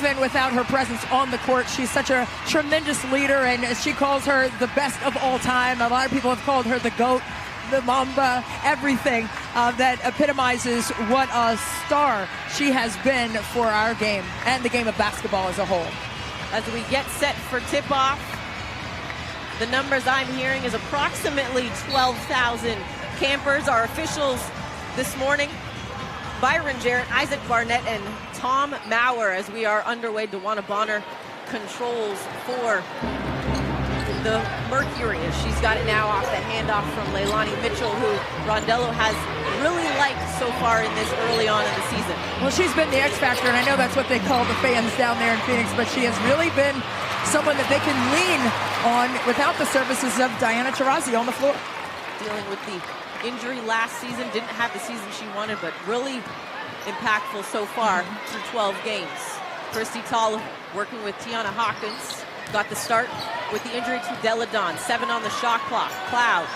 even without her presence on the court. She's such a tremendous leader, and as she calls her the best of all time. A lot of people have called her the GOAT, the Mamba, everything that epitomizes what a star she has been for our game and the game of basketball as a whole. As we get set for tip-off, the numbers I'm hearing is approximately 12,000 campers. Our officials this morning, Byron Jarrett, Isaac Barnett, and Tom Maurer, as we are underway. DeWanna Bonner controls for the Mercury, as she's got it now off the handoff from Leilani Mitchell, who Rondello has really liked so far in this early on in the season. Well, she's been the X factor, and I know that's what they call the fans down there in Phoenix, but she has really been someone that they can lean on without the services of Diana Taurasi on the floor. Dealing with the injury last season, didn't have the season she wanted, but really impactful so far through 12 games. Christy Tall working with Tiana Hawkins, got the start with the injury to Deladon. 7 on the shot clock. Cloud,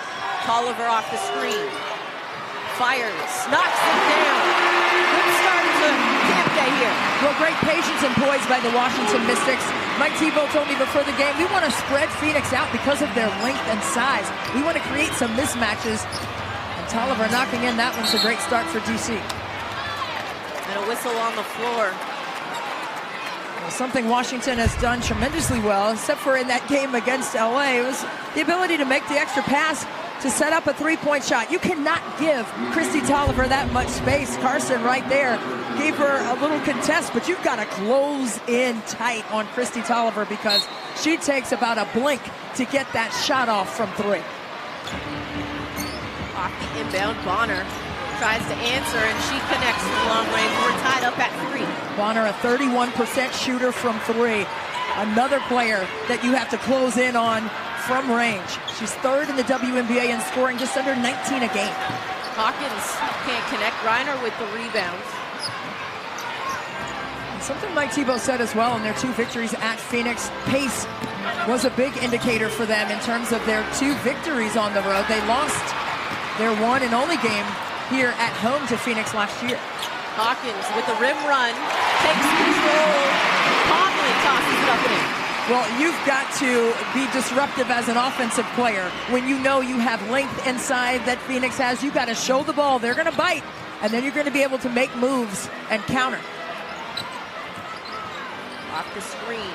Tolliver off the screen, fires, knocks it down. Good start to camp day here. Well, great patience and poise by the Washington Mystics. Mike Tebow told me before the game, we want to spread Phoenix out because of their length and size. We want to create some mismatches. And Tolliver knocking in that one's a great start for DC. And a whistle on the floor. Well, something Washington has done tremendously well, except for in that game against LA, it was the ability to make the extra pass to set up a three-point shot. You cannot give Christy Tolliver that much space. Carson right there gave her a little contest, but you've got to close in tight on Christy Tolliver because she takes about a blink to get that shot off from 3. Off the inbound, Bonner tries to answer, and she connects from long range. We're tied up at 3. Bonner, a 31% shooter from 3. Another player that you have to close in on from range. She's 3rd in the WNBA in scoring, just under 19 a game. Hawkins can't connect. Reiner with the rebounds. Something Mike Tebow said as well in their 2 victories at Phoenix, pace was a big indicator for them in terms of their 2 victories on the road. They lost their 1 and only game here at home to Phoenix last year. Hawkins with the rim run, takes control, calmly tosses it up and in. Well, you've got to be disruptive as an offensive player. When you know you have length inside that Phoenix has, you got to show the ball. They're going to bite, and then you're going to be able to make moves and counter. Off the screen.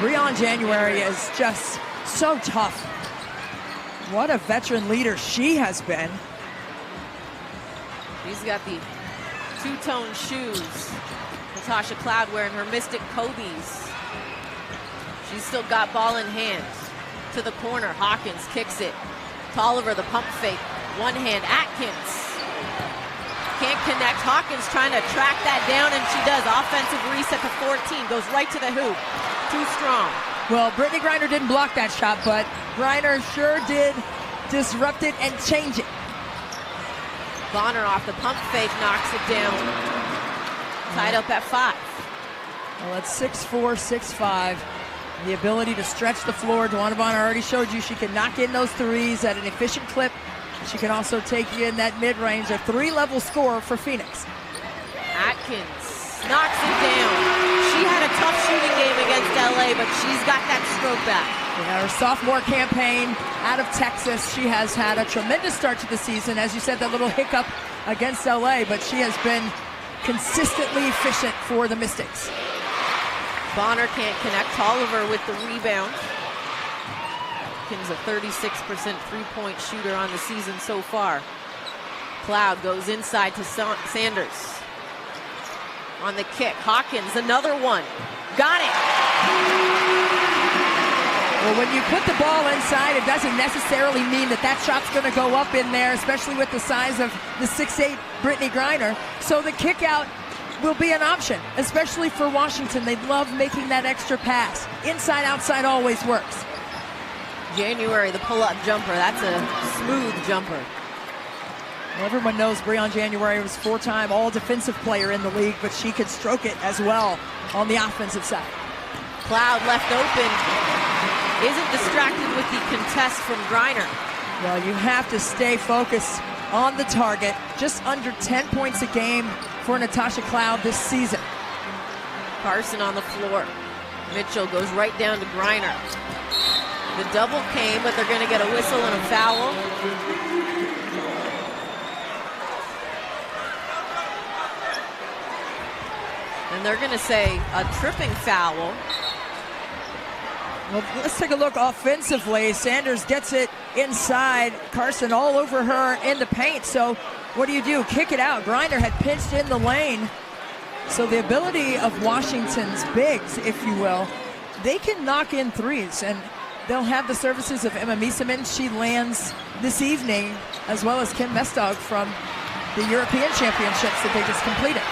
Breon January is just so tough. What a veteran leader she has been. She's got the two-tone shoes. Natasha Cloud wearing her Mystic Kobe's. She's still got ball in hand. To the corner, Hawkins kicks it. Tolliver, the pump fake. One hand, Atkins. Can't connect. Hawkins trying to track that down, and she does. Offensive reset to 14. Goes right to the hoop. Too strong. Well, Brittany Griner didn't block that shot, but Griner sure did disrupt it and change it. Bonner off the pump fake, knocks it down. Tied up at 5. Well, it's 6'4", 6'5". The ability to stretch the floor. DeWanna Bonner already showed you she can knock in those threes at an efficient clip. She can also take you in that mid-range. A 3-level score for Phoenix. Atkins knocks it down. She had a tough shooting game against LA, but she's got that stroke back. Yeah, her sophomore campaign out of Texas, she has had a tremendous start to the season. As you said, that little hiccup against LA, but she has been consistently efficient for the Mystics. Bonner can't connect. Tolliver with the rebound. Atkins, a 36% three-point shooter on the season so far. Cloud goes inside to Sanders. On the kick, Hawkins, another one. Got it. Well, when you put the ball inside, it doesn't necessarily mean that that shot's going to go up in there, especially with the size of the 6'8" Brittany Griner. So the kick out will be an option, especially for Washington. They love making that extra pass. Inside, outside always works. January, the pull-up jumper. That's a smooth jumper. Well, everyone knows Breon January was 4-time all-defensive player in the league, but she could stroke it as well on the offensive side. Cloud left open. Isn't distracted with the contest from Griner. Well, you have to stay focused on the target. Just under 10 points a game for Natasha Cloud this season. Carson on the floor. Mitchell goes right down to Griner. The double came, but they're going to get a whistle and a foul. And they're going to say a tripping foul. Well, let's take a look offensively. Sanders gets it inside. Carson all over her in the paint. So what do? Kick it out. Griner had pinched in the lane. So the ability of Washington's bigs, if you will, they can knock in threes. And they'll have the services of Emma Miesemann. She lands this evening, as well as Kim Mestog from the European Championships that they just completed.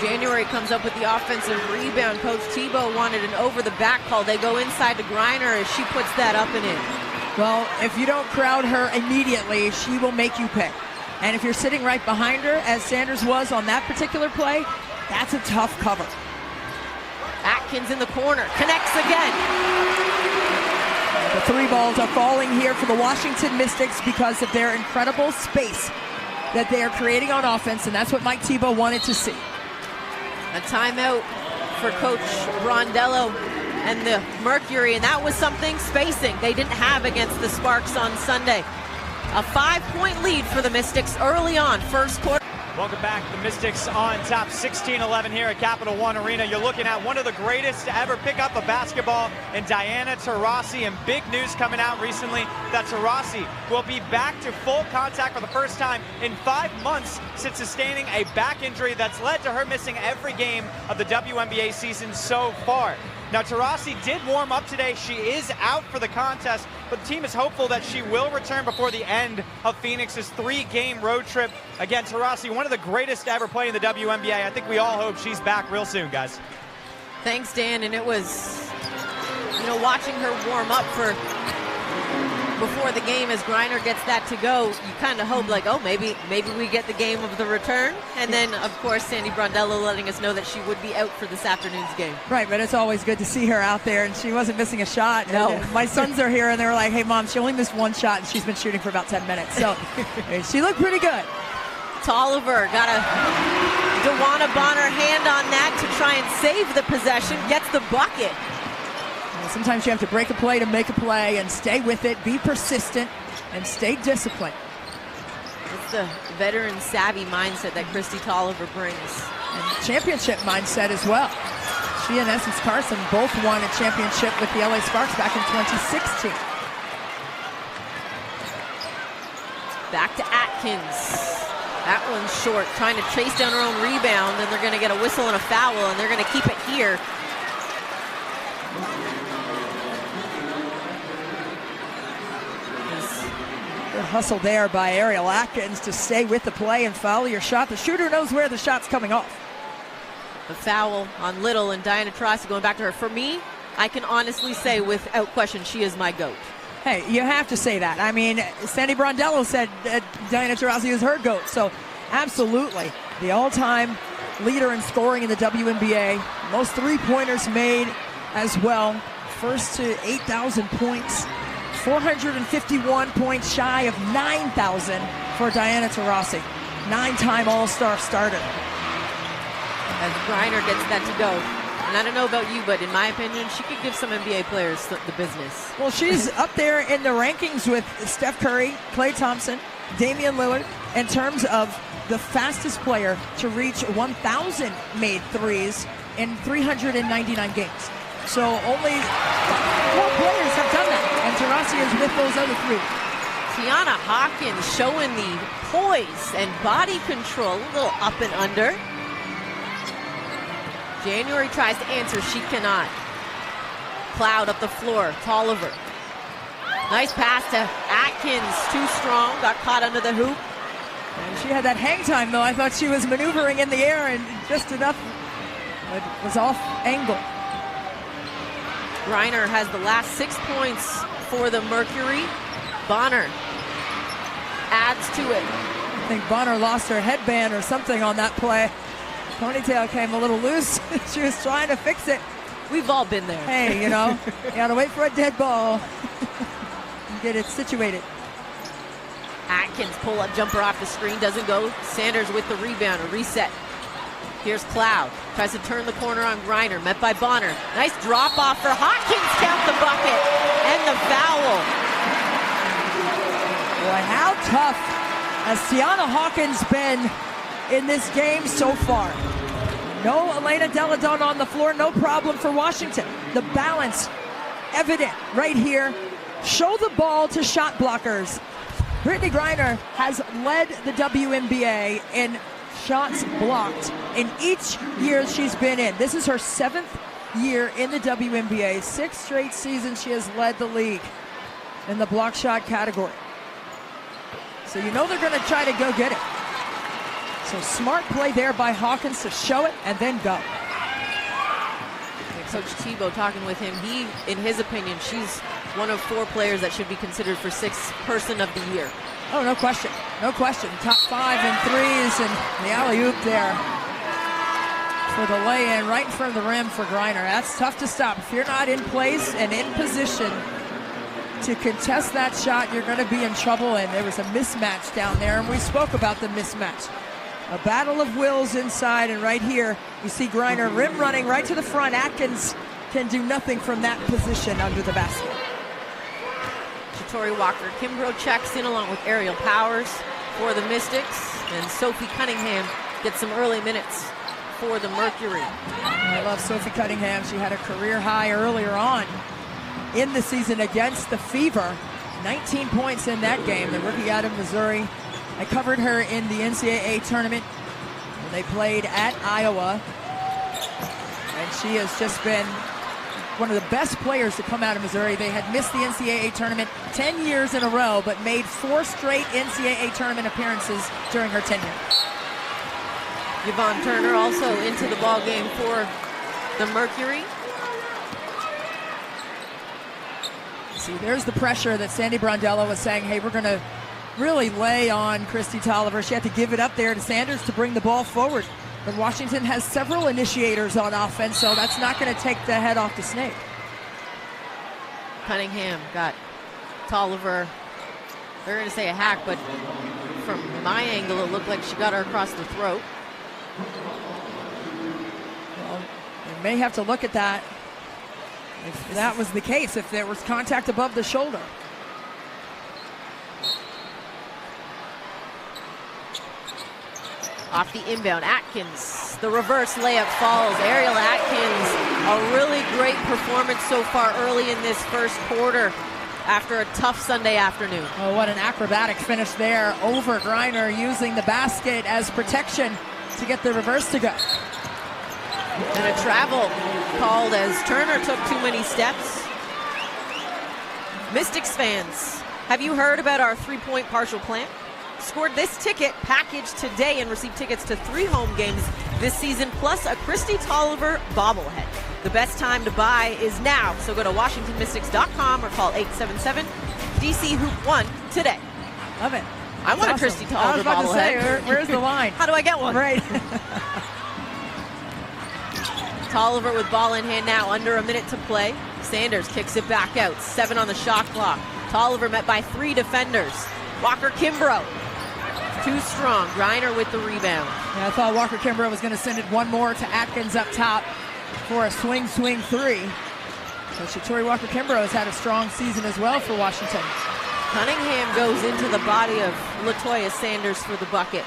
January comes up with the offensive rebound. Coach Tebow wanted an over-the-back call. They go inside to Griner as she puts that up and in. Well, if you don't crowd her immediately, she will make you pay. And if you're sitting right behind her, as Sanders was on that particular play, that's a tough cover. Atkins in the corner, connects again. The three balls are falling here for the Washington Mystics because of their incredible space that they are creating on offense, and that's what Mike Tebow wanted to see. A timeout for Coach Brondello and the Mercury, and that was something, spacing, they didn't have against the Sparks on Sunday. A 5-point lead for the Mystics early on, first quarter. Welcome back. The Mystics on top 16-11 here at Capital One Arena. You're looking at one of the greatest to ever pick up a basketball in Diana Taurasi, and big news coming out recently that Taurasi will be back to full contact for the first time in 5 months since sustaining a back injury that's led to her missing every game of the WNBA season so far. Now, Taurasi did warm up today. She is out for the contest, but the team is hopeful that she will return before the end of Phoenix's 3-game road trip. Again, Taurasi, one of the greatest to ever play in the WNBA. I think we all hope she's back real soon, guys. Thanks, Dan. And it was, watching her warm up before the game as Griner gets that to go, you kind of hope like, oh, maybe we get the game of the return. And then, of course, Sandy Brondello letting us know that she would be out for this afternoon's game. Right, but it's always good to see her out there, and she wasn't missing a shot. No. And my sons are here, and they were like, hey, Mom, she only missed one shot, and she's been shooting for about 10 minutes. So she looked pretty good. Tolliver got a DeWanna Bonner hand on that to try and save the possession, gets the bucket. Sometimes you have to break a play to make a play and stay with it, be persistent, and stay disciplined. It's the veteran savvy mindset that Christy Tolliver brings. And championship mindset as well. She and Essence Carson both won a championship with the LA Sparks back in 2016. Back to Atkins. That one's short, trying to chase down her own rebound, and they're going to get a whistle and a foul, and they're going to keep it here. Good hustle there by Ariel Atkins to stay with the play and follow your shot. The shooter knows where the shot's coming off. The foul on Little, and Diana Taurasi going back to her. For me, I can honestly say without question she is my GOAT. Hey, you have to say that. I mean, Sandy Brondello said that Diana Taurasi is her GOAT, so absolutely. The all-time leader in scoring in the WNBA. Most three-pointers made as well. First to 8,000 points. 451 points shy of 9,000 for Diana Taurasi. 9-time All-Star starter. As Griner gets that to go. And I don't know about you, but in my opinion, she could give some NBA players the business. Well, she's up there in the rankings with Steph Curry, Klay Thompson, Damian Lillard, in terms of the fastest player to reach 1,000 made threes in 399 games. So only 4 players have done that, and Taurasi is with those other 3. Tiana Hawkins showing the poise and body control, a little up and under. January tries to answer, she cannot. Cloud up the floor, Tolliver. Nice pass to Atkins, too strong, got caught under the hoop. And she had that hang time, though. I thought she was maneuvering in the air and just enough, but was off angle. Griner has the last 6 points for the Mercury. Bonner adds to it. I think Bonner lost her headband or something on that play. Ponytail came a little loose. She was trying to fix it. We've all been there. Hey, you gotta wait for a dead ball and get it situated. Atkins pull-up jumper off the screen, doesn't go. Sanders with the rebound, a reset. Here's Cloud. Tries to turn the corner on Griner. Met by Bonner. Nice drop off for Hawkins. Count the bucket. And the foul. Boy, how tough has Tiana Hawkins been in this game so far? No Elena Deladon on the floor. No problem for Washington. The balance evident right here. Show the ball to shot blockers. Brittney Griner has led the WNBA in shots blocked in each year she's been in. This is her 7th year in the WNBA. 6 straight seasons she has led the league in the block shot category. So you know they're going to try to go get it. So smart play there by Hawkins to show it and then go. Coach Tebow talking with him. He, in his opinion, she's one of 4 players that should be considered for 6th person of the year. Oh, no question. No question. Top 5 in threes and the alley-oop there for the lay-in right in front of the rim for Griner. That's tough to stop. If you're not in place and in position to contest that shot, you're going to be in trouble, and there was a mismatch down there, and we spoke about the mismatch. A battle of wills inside, and right here you see Griner rim running right to the front. Atkins can do nothing from that position under the basket. Shatori Walker Kimbrough checks in along with Aerial Powers for the Mystics, and Sophie Cunningham gets some early minutes for the Mercury. I love Sophie Cunningham. She had a career high earlier on in the season against the Fever. 19 points in that game, the rookie out of Missouri. I covered her in the NCAA tournament when they played at Iowa. And she has just been one of the best players to come out of Missouri. They had missed the NCAA tournament 10 years in a row, but made 4 straight NCAA tournament appearances during her tenure. Yvonne Turner also into the ball game for the Mercury. See, there's the pressure that Sandy Brondello was saying, hey, we're going to really lay on Kristi Tolliver. She had to give it up there to Sanders to bring the ball forward. But Washington has several initiators on offense, so that's not going to take the head off the snake. Cunningham got Tolliver, they're going to say a hack, but from my angle, it looked like she got her across the throat. Well, you may have to look at that if that was the case, if there was contact above the shoulder. Off the inbound, Atkins, the reverse layup falls. Ariel Atkins, a really great performance so far early in this first quarter after a tough Sunday afternoon. Oh, what an acrobatic finish there over Griner, using the basket as protection to get the reverse to go. And a travel called as Turner took too many steps. Mystics fans, have you heard about our 3-point partial plan? Scored this ticket package today and received tickets to 3 home games this season, plus a Kristi Tolliver bobblehead. The best time to buy is now, so go to WashingtonMystics.com or call 877-DC-HOOP-1 today. Love it. I want awesome. a Kristi Tolliver I was about bobblehead. to say, where's the line? How do I get one? Right. Tolliver with ball in hand now, under a minute to play. Sanders kicks it back out, 7 on the shot clock. Tolliver met by 3 defenders. Walker Kimbrough, too strong. Griner with the rebound. Yeah, I thought Walker Kimbrough was going to send it one more to Atkins up top for a swing 3. So Shatori Walker Kimbrough has had a strong season as well for Washington. Cunningham goes into the body of LaToya Sanders for the bucket.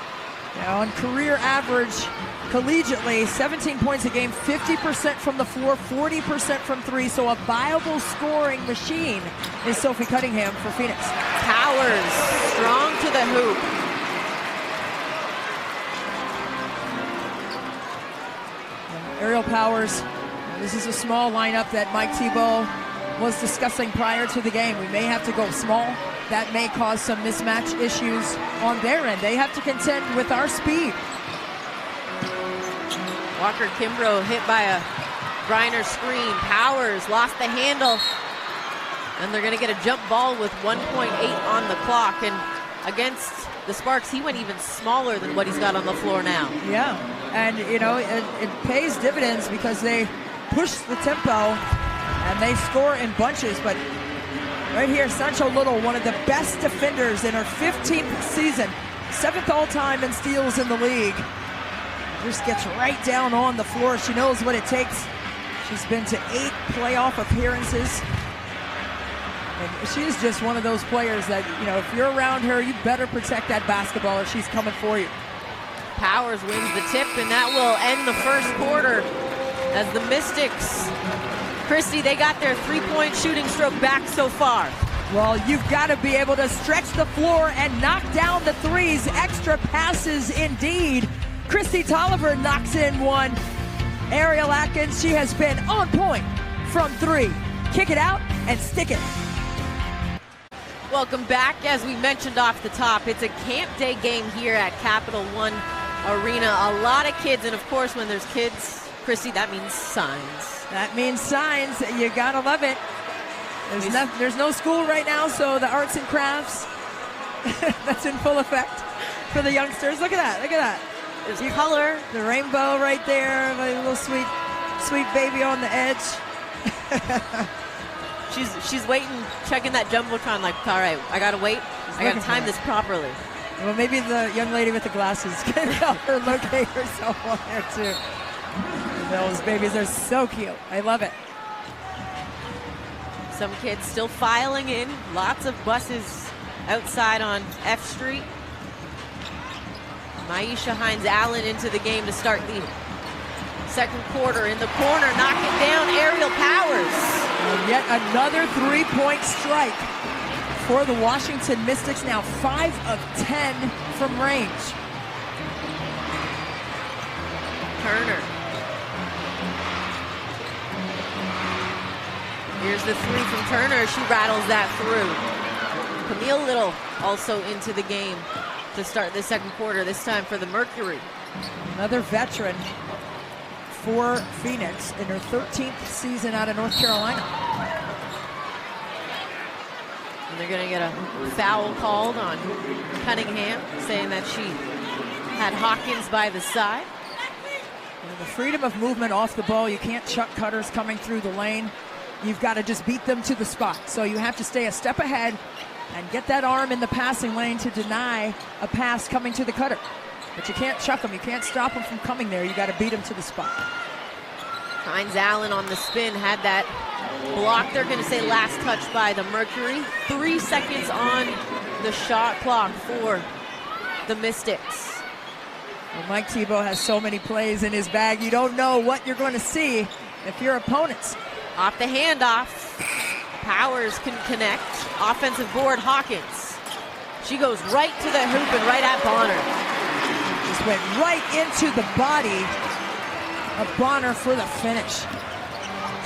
Now on career average, collegiately, 17 points a game, 50% from the floor, 40% from 3. So a viable scoring machine is Sophie Cunningham for Phoenix. Powers, strong to the hoop. Aerial Powers, this is a small lineup that Mike Tebow was discussing prior to the game. We may have to go small. That may cause some mismatch issues on their end. They have to contend with our speed. Walker Kimbrough hit by a Griner screen. Powers lost the handle. And they're going to get a jump ball with 1.8 on the clock. And against the Sparks, he went even smaller than what he's got on the floor now. Yeah, and you know, it pays dividends because they push the tempo and they score in bunches. But right here, Sancho Little, one of the best defenders in her 15th season, 7th all-time in steals in the league. Just gets right down on the floor. She knows what it takes. She's been to 8 playoff appearances. And she is just one of those players that, you know, if you're around her, you better protect that basketball or she's coming for you. Powers wins the tip, and that will end the first quarter as the Mystics, Christy, they got their three-point shooting stroke back so far. Well, you've got to be able to stretch the floor and knock down the threes. Extra passes indeed. Christy Tolliver knocks in one. Ariel Atkins, she has been on point from 3. Kick it out and stick it. Welcome back. As we mentioned off the top, it's a camp day game here at Capital One Arena. A lot of kids, and of course when there's kids, Christy, that means signs. That means signs. You gotta love it. There's no school right now, so the arts and crafts, that's in full effect for the youngsters. Look at that, look at that. There's color. The rainbow right there, my little sweet baby on the edge. She's waiting, checking that Jumbotron like, all right, I gotta wait. I gotta time this properly. Well, maybe the young lady with the glasses can help her locate herself on there too. Those babies are so cute. I love it. Some kids still filing in. Lots of buses outside on F Street. Maisha Hines-Allen into the game to start the second quarter. In the corner, knock it down, Ariel Powers. And yet another three-point strike for the Washington Mystics. Now 5 of 10 from range. Turner. Here's the 3 from Turner. She rattles that through. Camille Little also into the game to start the second quarter, this time for the Mercury. Another veteran for Phoenix in her 13th season out of North Carolina. And they're gonna get a foul called on Cunningham, saying that she had Hawkins by the side. And the freedom of movement off the ball, you can't chuck cutters coming through the lane. You've got to just beat them to the spot. So you have to stay a step ahead and get that arm in the passing lane to deny a pass coming to the cutter. But you can't chuck them. You can't stop them from coming there. You got to beat them to the spot. Hines-Allen on the spin had that block. They're going to say last touch by the Mercury. 3 seconds on the shot clock for the Mystics. Well, Mike Thibault has so many plays in his bag. You don't know what you're going to see if your opponents. Off the handoff, Powers can connect. Offensive board, Hawkins. She goes right to the hoop and right at Bonner. Just went right into the body of Bonner for the finish.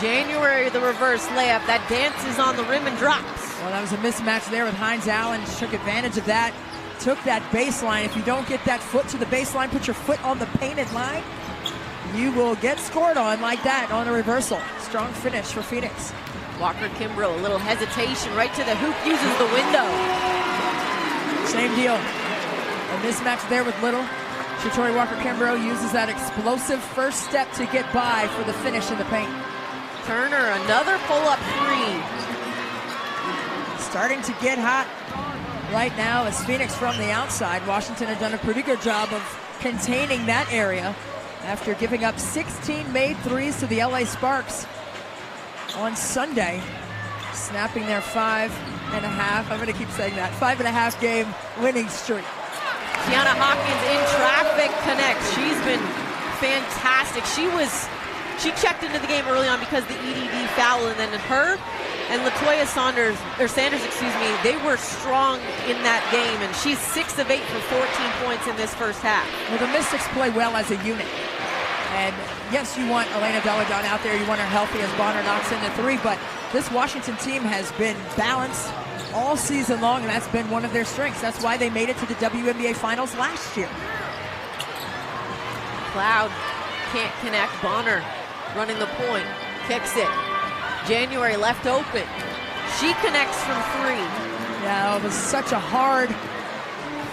January, the reverse layup that dances on the rim and drops. Well, that was a mismatch there with Hines-Allen. She took advantage of that. Took that baseline. If you don't get that foot to the baseline, put your foot on the painted line, you will get scored on like that on a reversal. Strong finish for Phoenix. Walker Kimbrough, a little hesitation, right to the hoop, uses the window. Same deal. A mismatch there with Little. Shatori Walker Kimbrough uses that explosive first step to get by for the finish in the paint. Turner, another pull-up 3. Starting to get hot right now as Phoenix from the outside. Washington had done a pretty good job of containing that area after giving up 16 made threes to the LA Sparks on Sunday, snapping their 5.5, I'm going to keep saying that, 5.5 game winning streak. Tiana Hawkins in traffic connects. She's been fantastic. She checked into the game early on because the EDD foul, and then her and Latoya Sanders, they were strong in that game, and she's 6 of 8 for 14 points in this first half. Well, the Mystics play well as a unit. And yes, you want Elena Deladon out there. You want her healthy as Bonner knocks in the 3. But this Washington team has been balanced all season long, and that's been one of their strengths. That's why they made it to the WNBA Finals last year. Cloud can't connect. Bonner running the point, kicks it. January left open. She connects from 3. Yeah, it was such a hard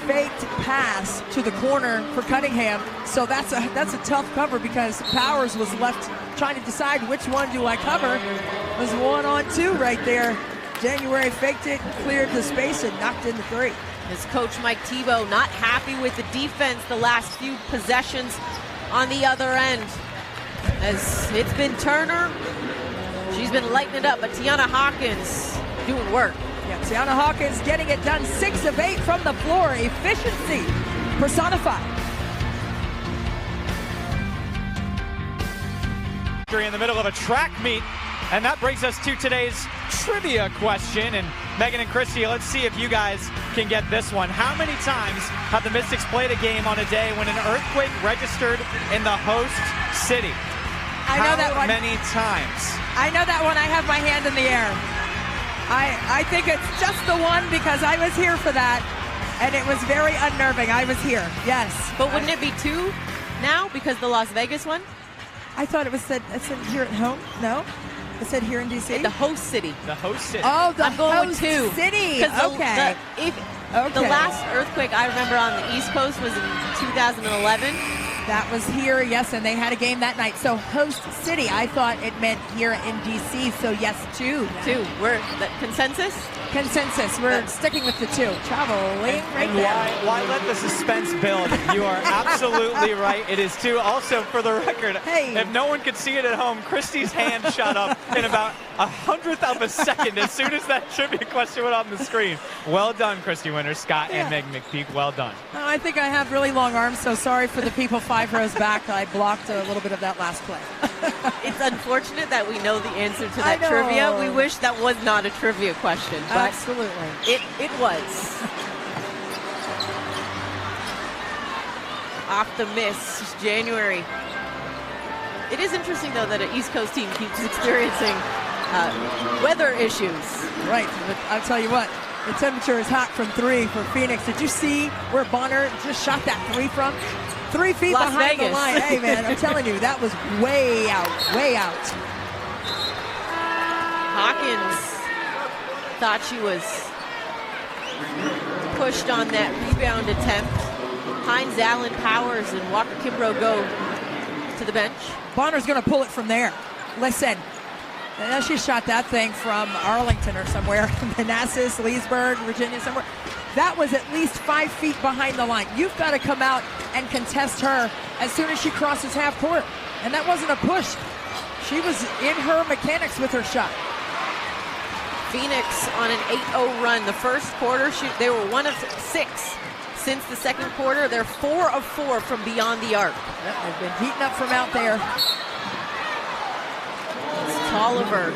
faked pass to the corner for Cunningham. So that's a tough cover because Powers was left trying to decide which one do I cover. It was 1-on-2 right there. January faked it, cleared the space, and knocked in the 3. His coach Mike Thibault not happy with the defense the last few possessions. on the other end. As it's been Turner, she's been lighting it up, but Tiana Hawkins doing work. Yeah, Tiana Hawkins getting it done, 6 of 8 from the floor. Efficiency personified. In the middle of a track meet, and that brings us to today's trivia question. And Megan and Christy, let's see if you guys can get this one. How many times have the Mystics played a game on a day when an earthquake registered in the host city? I know that one. How many times? I know that one. I have my hand in the air. I think it's just the one because I was here for that, and it was very unnerving. I was here, yes. But wouldn't it be 2 now because the Las Vegas one? I thought it said here at home. No, it said here in DC. The host city. The host city. Oh, the I'm going host with 2. city. Okay. The last earthquake I remember on the East Coast was in 2011. That was here, yes, and they had a game that night. So host city, I thought it meant here in DC. So yes, 2. 2. We're the consensus. Consensus. We're sticking with the 2. Traveling right there. Why let the suspense build? You are absolutely right. It is 2. Also, for the record, if no one could see it at home, Christy's hand shot up in about 100th of a second as soon as that trivia question went on the screen. Well done, Christy Winters, Scott, and Megan McPeak. Well done. I think I have really long arms, so sorry for the people 5 rows back. I blocked a little bit of that last play. It's unfortunate that we know the answer to that trivia. We wish that was not a trivia question, but absolutely, it was. Off the miss, January. It is interesting, though, that an East Coast team keeps experiencing weather issues. Right, but I'll tell you what, the temperature is hot from 3 for Phoenix. Did you see where Bonner just shot that 3 from? 3 feet Las behind Vegas. the line. Hey, man, I'm telling you, that was way out, way out. Hawkins thought she was pushed on that rebound attempt. Hines, Allen, Powers, and Walker Kimbrough go to the bench. Bonner's going to pull it from there. Listen, she shot that thing from Arlington or somewhere, Manassas, Leesburg, Virginia, somewhere. That was at least 5 feet behind the line. You've got to come out and contest her as soon as she crosses half court. And that wasn't a push. She was in her mechanics with her shot. Phoenix on an 8-0 run. The first quarter, they were 1 of 6. Since the second quarter, they're 4 of 4 from beyond the arc. They've been heating up from out there. It's Tolliver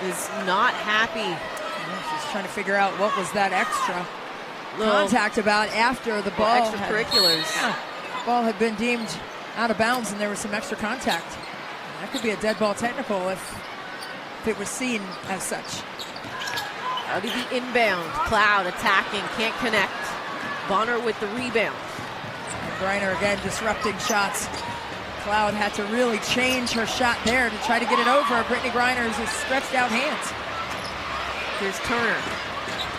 is not happy. She's trying to figure out what was that extra contact about after the ball. Extracurriculars. The ball had been deemed out of bounds and there was some extra contact. That could be a dead ball technical if it was seen as such. Out of the inbound, Cloud attacking, can't connect. Bonner with the rebound. Griner again disrupting shots. Cloud had to really change her shot there to try to get it over. Brittany Griner's stretched out hands. Here's Turner.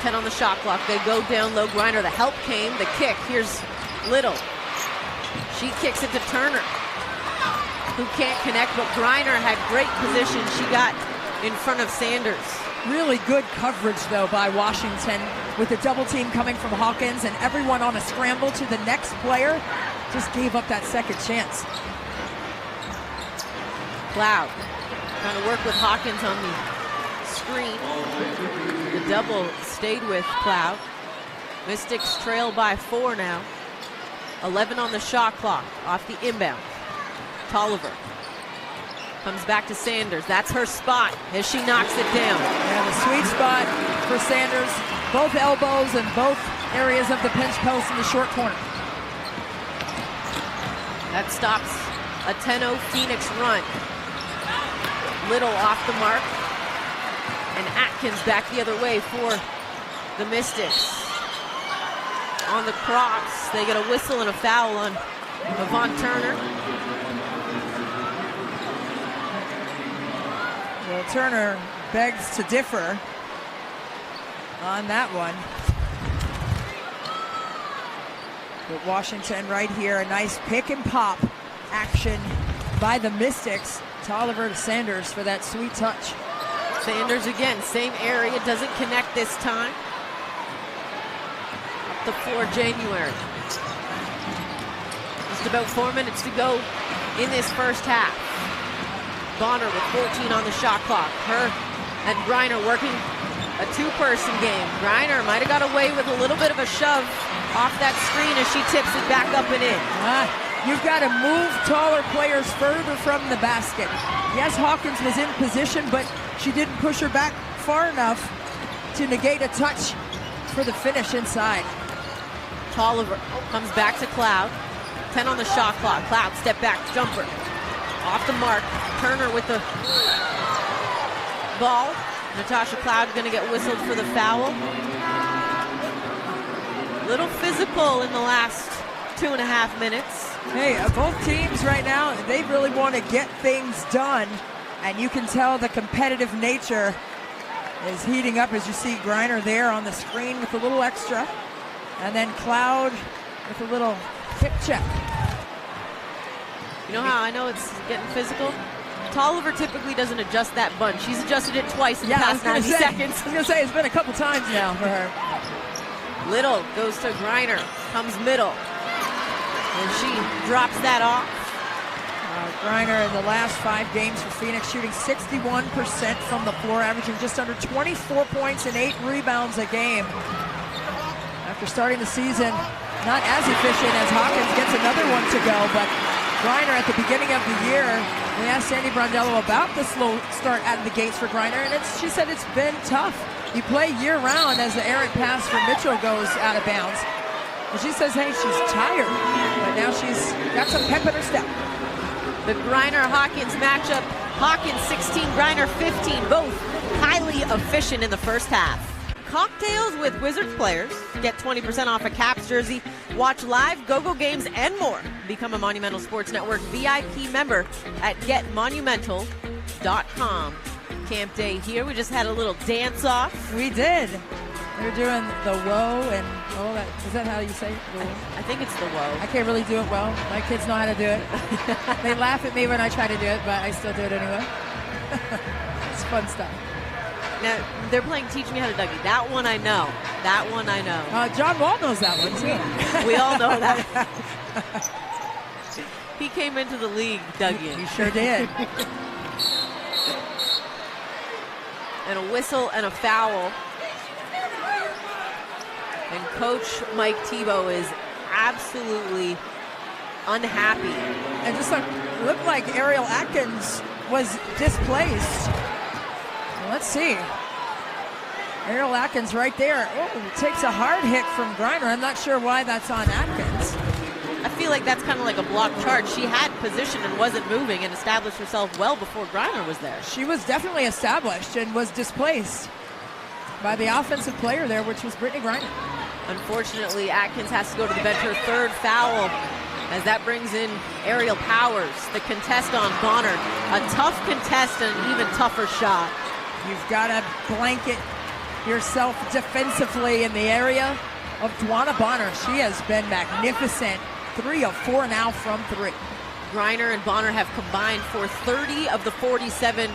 10 on the shot clock. They go down low. Griner, the help came. The kick. Here's Little. She kicks it to Turner, who can't connect, but Griner had great position. She got in front of Sanders. Really good coverage, though, by Washington with the double team coming from Hawkins and everyone on a scramble to the next player. Just gave up that second chance. Cloud trying to work with Hawkins on the screen. The double stayed with Cloud. Mystics trail by 4 now. 11 on the shot clock off the inbound. Tolliver comes back to Sanders. That's her spot as she knocks it down. Yeah, the sweet spot for Sanders. Both elbows and both areas of the pinch post in the short corner. That stops a 10-0 Phoenix run. Little off the mark. And Atkins back the other way for the Mystics. On the cross, they get a whistle and a foul on Yvonne Turner. Well, Turner begs to differ on that one. But Washington right here, a nice pick and pop action by the Mystics. Tolliver to Sanders for that sweet touch. Sanders again, same area, doesn't connect this time. the floor, January. Just about 4 minutes to go in this first half. Bonner with 14 on the shot clock. Her and Griner working a two-person game. Griner might have got away with a little bit of a shove off that screen as she tips it back up and in. You've got to move taller players further from the basket. Yes, Hawkins was in position, but she didn't push her back far enough to negate a touch for the finish inside. Tolliver comes back to Cloud. 10 on the shot clock. Cloud step back jumper. Off the mark. Turner with the ball. Natasha Cloud going to get whistled for the foul. Little physical in the last 2.5 minutes. Hey, both teams right now, they really want to get things done. And you can tell the competitive nature is heating up as you see Griner there on the screen with a little extra. And then Cloud with a little hip check. You know how I know it's getting physical? Tolliver typically doesn't adjust that bunch. She's adjusted it twice in the past 90 seconds. I was going to say, it's been a couple times now for her. Little goes to Griner, comes middle. And she drops that off. Griner in the last 5 games for Phoenix shooting 61% from the floor, averaging just under 24 points and 8 rebounds a game. After starting the season, not as efficient as Hawkins gets another one to go, but Griner at the beginning of the year, we asked Sandy Brondello about the slow start out of the gates for Griner, and she said it's been tough. You play year-round as the errant pass for Mitchell goes out of bounds. And she says, hey, she's tired, but now she's got some pep in her step. The Griner-Hawkins matchup, Hawkins 16, Griner 15, both highly efficient in the first half. Cocktails with Wizards players. Get 20% off a Caps jersey. Watch live Go-Go games and more. Become a Monumental Sports Network VIP member at getmonumental.com. Camp day here. We just had a little dance-off. We did. We were doing the whoa and is that how you say it? I think it's the whoa. I can't really do it well. My kids know how to do it. They laugh at me when I try to do it, but I still do it anyway. It's fun stuff. Now, they're playing Teach Me How to Dougie. That one I know. That one I know. John Wall knows that one, too. We all know that. He came into the league, Dougie. He sure did. And a whistle and a foul. And Coach Mike Tebow is absolutely unhappy. And just looked like Ariel Atkins was displaced. Let's see. Ariel Atkins right there. Oh, takes a hard hit from Griner. I'm not sure why that's on Atkins. I feel like that's kind of like a block charge. She had position and wasn't moving and established herself well before Griner was there. She was definitely established and was displaced by the offensive player there, which was Brittany Griner. Unfortunately, Atkins has to go to the bench. Her third foul, as that brings in Aerial Powers, the contest on Bonner. A tough contest and an even tougher shot. You've got to blanket yourself defensively in the area of Dwana Bonner. She has been magnificent. 3 of 4 now from 3. Griner and Bonner have combined for 30 of the 47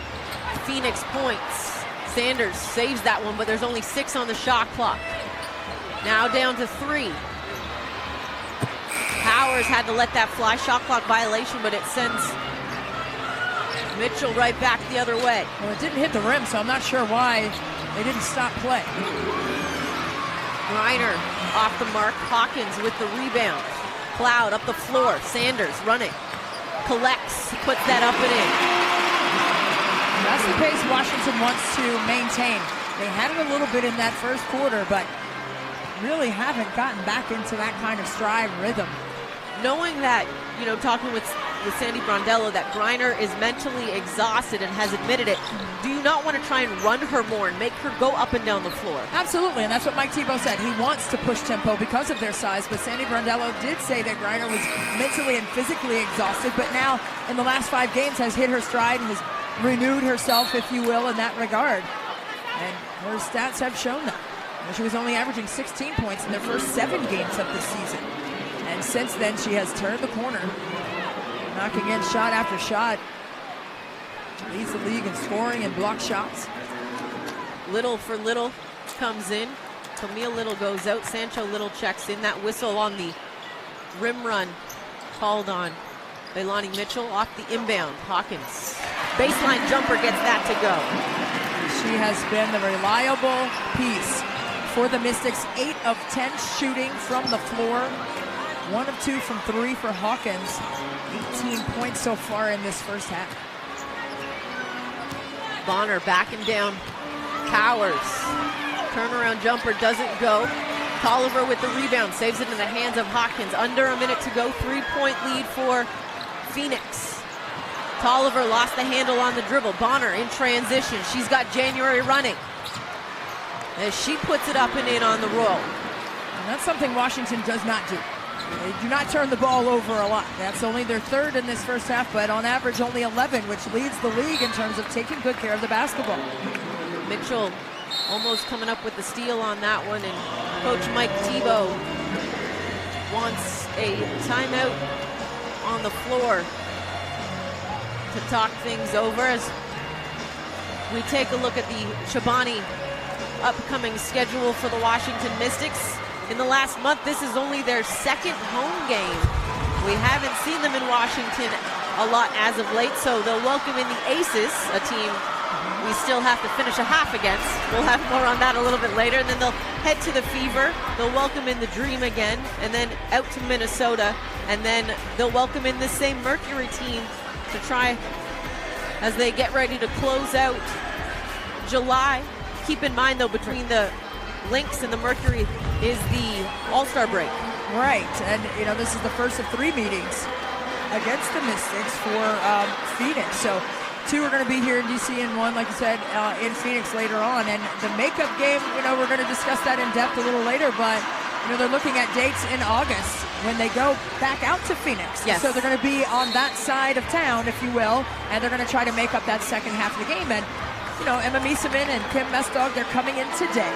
Phoenix points. Sanders saves that one, but there's only 6 on the shot clock. Now down to 3. Powers had to let that fly, shot clock violation, but it sends Mitchell right back the other way. Well, it didn't hit the rim, so I'm not sure why they didn't stop play. Griner off the mark. Hawkins with the rebound. Cloud up the floor. Sanders running. Collects. Puts that up and in. That's the pace Washington wants to maintain. They had it a little bit in that first quarter, but really haven't gotten back into that kind of stride rhythm. Knowing that, talking with Sandy Brondello, that Griner is mentally exhausted and has admitted it, do you not want to try and run her more and make her go up and down the floor? Absolutely, and that's what Mike Tebow said. He wants to push tempo because of their size, but Sandy Brondello did say that Griner was mentally and physically exhausted, but now in the last 5 games has hit her stride and has renewed herself, if you will, in that regard. And her stats have shown that. She was only averaging 16 points in their first 7 games of the season. And since then, she has turned the corner, knocking in shot after shot. Leads the league in scoring and block shots. Little for Little comes in. Camille Little goes out. Sancho Little checks in. That whistle on the rim run called on Leilani Mitchell off the inbound. Hawkins, baseline jumper, gets that to go. She has been the reliable piece for the Mystics. 8 of 10 shooting from the floor. 1 of 2 from 3 for Hawkins. 18 points so far in this first half. Bonner backing down Powers. Turnaround jumper doesn't go. Tolliver with the rebound, saves it in the hands of Hawkins. Under a minute to go, 3-point lead for Phoenix. Tolliver lost the handle on the dribble. Bonner in transition. She's got January running as she puts it up and in on the roll. And that's something Washington does not do. They do not turn the ball over a lot. That's only their 3rd in this first half, but on average only 11, which leads the league in terms of taking good care of the basketball. Mitchell almost coming up with the steal on that one, and Coach Mike Thibault wants a timeout on the floor to talk things over as we take a look at the Chobani upcoming schedule for the Washington Mystics. In the last month, this is only their 2nd home game. We haven't seen them in Washington a lot as of late, so they'll welcome in the Aces, a team we still have to finish a half against. We'll have more on that a little bit later. And then they'll head to the Fever. They'll welcome in the Dream again, and then out to Minnesota. And then they'll welcome in this same Mercury team to try as they get ready to close out July. Keep in mind, though, between the Lynx and the Mercury is the All-Star break. Right, and you know, this is the first of 3 meetings against the Mystics for Phoenix. So 2 are going to be here in DC and 1, like you said, in Phoenix later on. And the makeup game, you know, we're going to discuss that in depth a little later, but you know, they're looking at dates in August when they go back out to Phoenix. Yes. So they're going to be on that side of town, if you will, and they're going to try to make up that second half of the game. And you know, Emma Miesemann and Kim Mestdog, they're coming in today,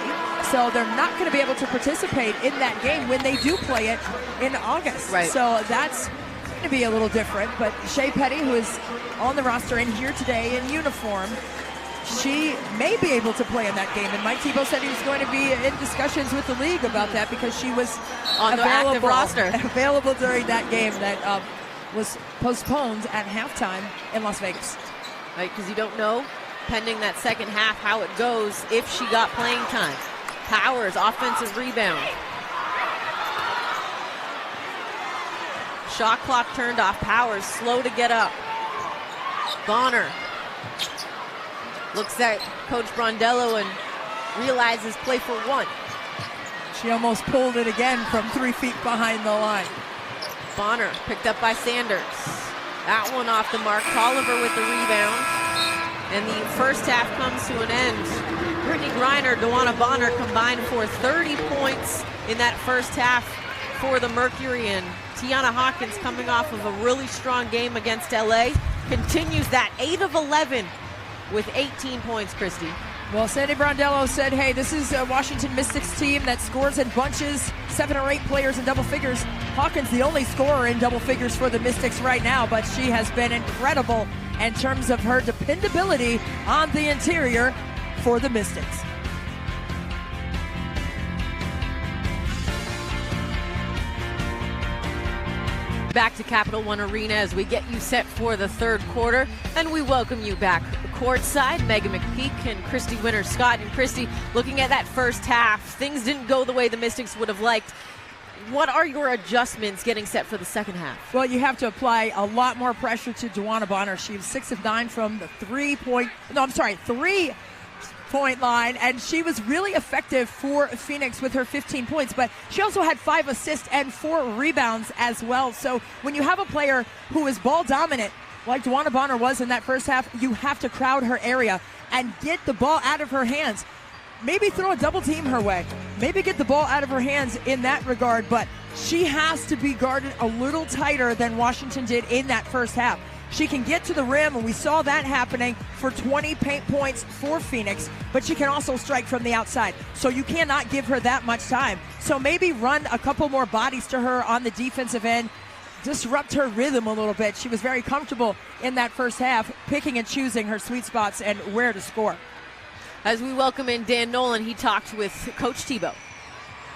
so they're not going to be able to participate in that game when they do play it in August. Right. So that's going to be a little different. But Shea Petty, who is on the roster and here today in uniform, she may be able to play in that game. And Mike Thibault said he was going to be in discussions with the league about that because she was on the active roster, available during that game that was postponed at halftime in Las Vegas. Right, because you don't know, pending that second half, how it goes if she got playing time. Powers, offensive rebound. Shot clock turned off. Powers slow to get up. Bonner looks at Coach Brondello and realizes play for 1. She almost pulled it again from 3 feet behind the line. Bonner picked up by Sanders. That one off the mark. Tolliver with the rebound. And the first half comes to an end. Brittany Griner, Dewana Bonner combined for 30 points in that first half for the Mercury. And Tiana Hawkins, coming off of a really strong game against LA, continues that 8 of 11 with 18 points, Christy. Well, Sandy Brondello said, hey, this is a Washington Mystics team that scores in bunches, 7 or 8 players in double figures. Hawkins, the only scorer in double figures for the Mystics right now, but she has been incredible in terms of her dependability on the interior for the Mystics. Back to Capital One Arena as we get you set for the third quarter, and we welcome you back courtside. Megan McPeak and Christy Winter-Scott. And Christy, looking at that first half, things didn't go the way the Mystics would have liked. What are your adjustments getting set for the second half? Well, you have to apply a lot more pressure to Dewana Bonner. She was 6 of 9 from the 3-point line, and she was really effective for Phoenix with her 15 points, but she also had 5 assists and 4 rebounds as well. So when you have a player who is ball dominant like Dewana Bonner was in that first half, you have to crowd her area and get the ball out of her hands. Maybe throw a double team her way. Maybe get the ball out of her hands in that regard, but she has to be guarded a little tighter than Washington did in that first half. She can get to the rim, and we saw that happening for 20 paint points for Phoenix, but she can also strike from the outside. So you cannot give her that much time. So maybe run a couple more bodies to her on the defensive end, disrupt her rhythm a little bit. She was very comfortable in that first half, picking and choosing her sweet spots and where to score. As we welcome in Dan Nolan, he talked with Coach Thibault.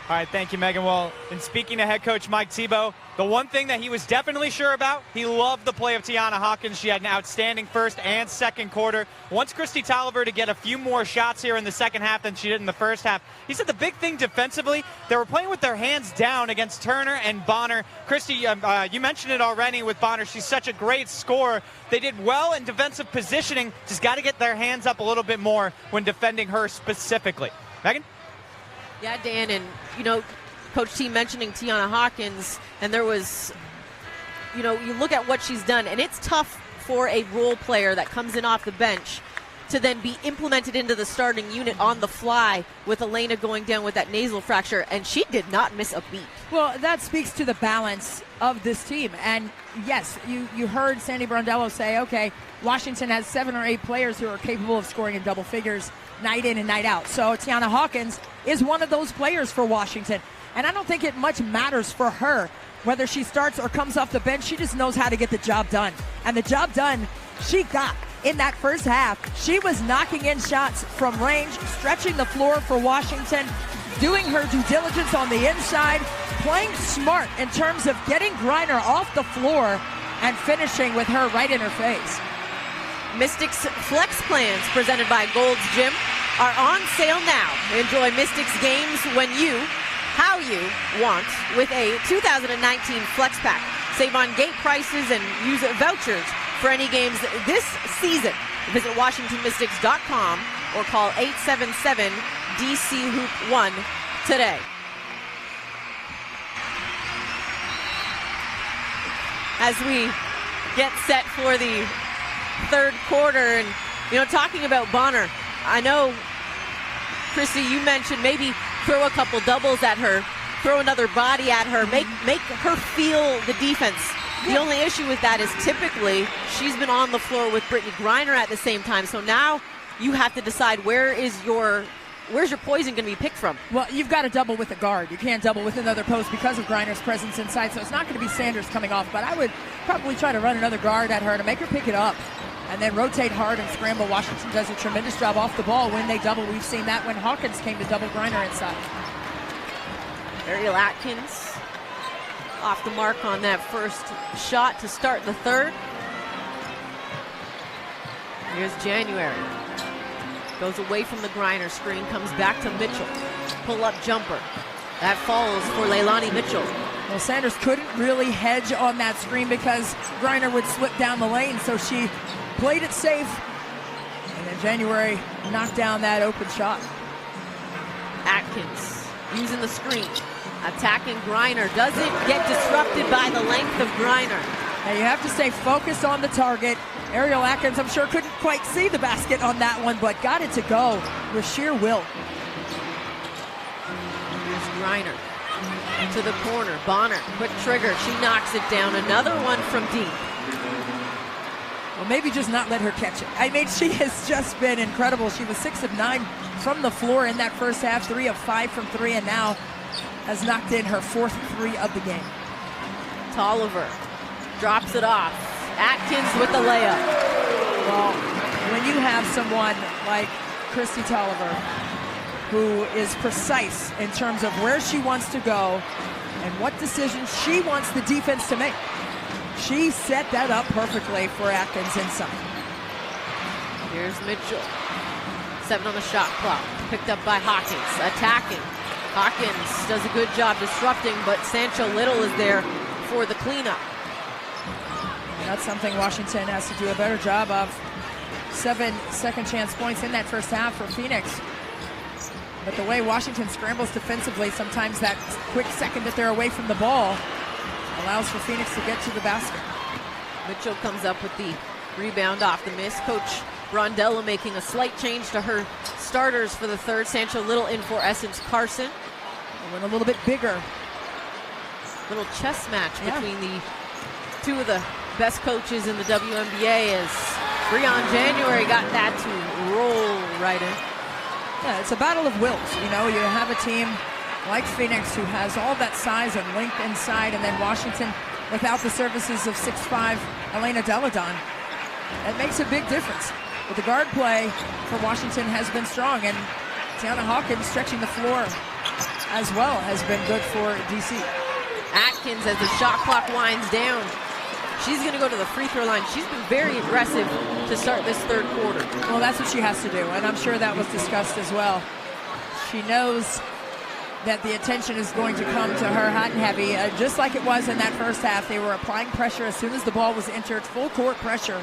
All right, thank you, Megan. Well, and speaking to head coach Mike Tebow, the one thing that he was definitely sure about, he loved the play of Tiana Hawkins. She had an outstanding first and second quarter. Wants Christy Tolliver to get a few more shots here in the second half than she did in the first half. He said the big thing defensively, they were playing with their hands down against Turner and Bonner. Christy, you mentioned it already with Bonner. She's such a great scorer. They did well in defensive positioning. Just got to get their hands up a little bit more when defending her specifically. Megan? Yeah, Dan, and, you know, Coach T mentioning Tiana Hawkins, and there was, you know, you look at what she's done, and it's tough for a role player that comes in off the bench to then be implemented into the starting unit on the fly with Elena going down with that nasal fracture, and she did not miss a beat. Well, that speaks to the balance of this team. And yes, you heard Sandy Brondello say, okay, Washington has 7 or 8 players who are capable of scoring in double figures night in and night out. So Tiana Hawkins is one of those players for Washington. And I don't think it much matters for her whether she starts or comes off the bench. She just knows how to get the job done. And the job done she got in that first half. She was knocking in shots from range, stretching the floor for Washington, doing her due diligence on the inside, playing smart in terms of getting Griner off the floor and finishing with her right in her face. Mystics Flex Plans, presented by Gold's Gym, are on sale now. Enjoy Mystics games how you want with a 2019 Flex Pack. Save on gate prices and use vouchers for any games this season. Visit WashingtonMystics.com or call 877-DC-Hoop-1 today. As we get set for the third quarter, and, you know, talking about Bonner, I know, Christy, you mentioned maybe throw a couple doubles at her, throw another body at her, make her feel the defense. The only issue with that is typically she's been on the floor with Brittany Griner at the same time. So now you have to decide where's your poison going to be picked from? Well, you've got to double with a guard. You can't double with another post because of Griner's presence inside. So it's not going to be Sanders coming off, but I would probably try to run another guard at her to make her pick it up and then rotate hard and scramble. Washington does a tremendous job off the ball when they double. We've seen that when Hawkins came to double Griner inside. Ariel Atkins off the mark on that first shot to start the third. Here's January. Goes away from the Griner screen, comes back to Mitchell. Pull-up jumper. That falls for Leilani Mitchell. Well, Sanders couldn't really hedge on that screen because Griner would slip down the lane, so she played it safe. And then January knocked down that open shot. Atkins using the screen. Attacking Griner. Doesn't get disrupted by the length of Griner. Now you have to stay focused on the target. Ariel Atkins, I'm sure, couldn't quite see the basket on that one, but got it to go with sheer will. Here's Griner to the corner. Bonner, quick trigger. She knocks it down. Another one from deep. Well, maybe just not let her catch it. I mean, she has just been incredible. She was 6 of 9 from the floor in that first half, 3 of 5 from 3, and now has knocked in her 4th 3 of the game. Tolliver drops it off. Atkins with the layup. Well, when you have someone like Christy Tolliver, who is precise in terms of where she wants to go and what decisions she wants the defense to make, she set that up perfectly for Atkins inside. Here's Mitchell. 7 on the shot clock. Picked up by Hawkins. Attacking. Hawkins does a good job disrupting, but Sancho Little is there for the cleanup. And that's something Washington has to do a better job of. 7 second chance points in that first half for Phoenix. But the way Washington scrambles defensively, sometimes that quick second that they're away from the ball allows for Phoenix to get to the basket. Mitchell comes up with the rebound off the miss. Coach Brondello making a slight change to her starters for the third. Sancho Little in for Essence Carson. They went a little bit bigger. Little chess match between the two of the best coaches in the WNBA as Breon January got that to roll right in. Yeah, it's a battle of wills. You know, you have a team like Phoenix who has all that size and length inside, and then Washington without the services of 6'5" Elena Deladon. That makes a big difference. But the guard play for Washington has been strong, and Tiana Hawkins stretching the floor as well has been good for DC. Atkins, as the shot clock winds down, she's going to go to the free throw line. She's been very aggressive to start this third quarter. Well, that's what she has to do, and I'm sure that was discussed as well. She knows that the attention is going to come to her hot and heavy, just like it was in that first half. They were applying pressure as soon as the ball was entered, full court pressure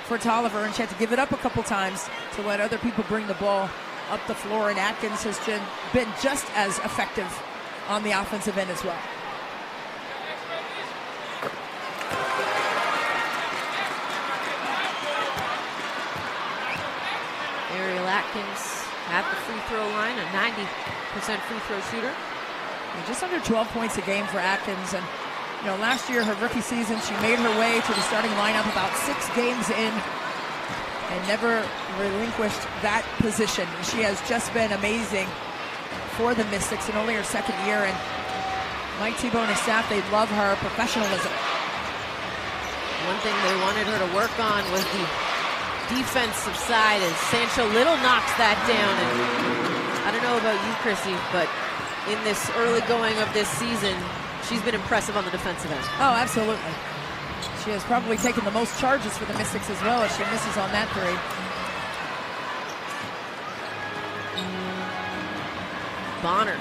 for Tolliver, and she had to give it up a couple times to let other people bring the ball up the floor, and Atkins has been just as effective on the offensive end as well. Ariel Atkins at the free throw line, a 90% free throw shooter. And just under 12 points a game for Atkins. And you know, last year, her rookie season, she made her way to the starting lineup about 6 games in and never relinquished that position. She has just been amazing for the Mystics in only her second year. And Mike Thibault and his staff, they love her professionalism. One thing they wanted her to work on was the defensive side, as Sancho Little knocks that down. And I don't know about you, Chrissy, but in this early going of this season, she's been impressive on the defensive end. Oh, absolutely. She has probably taken the most charges for the Mystics as well, as she misses on that three. Bonner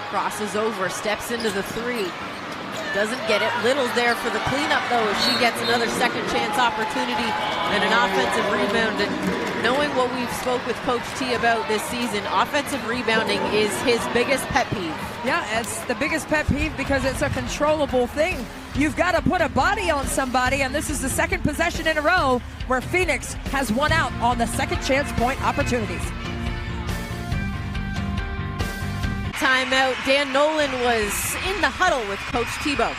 crosses over, steps into the three. Doesn't get it. Little's there for the cleanup, though, as she gets another second chance opportunity and an offensive rebound. And knowing what we've spoke with Coach T about this season, offensive rebounding is his biggest pet peeve. Yeah, it's the biggest pet peeve because it's a controllable thing. You've got to put a body on somebody, and this is the second possession in a row where Phoenix has won out on the second chance point opportunities. Timeout. Dan Nolan was in the huddle with Coach Thibault. All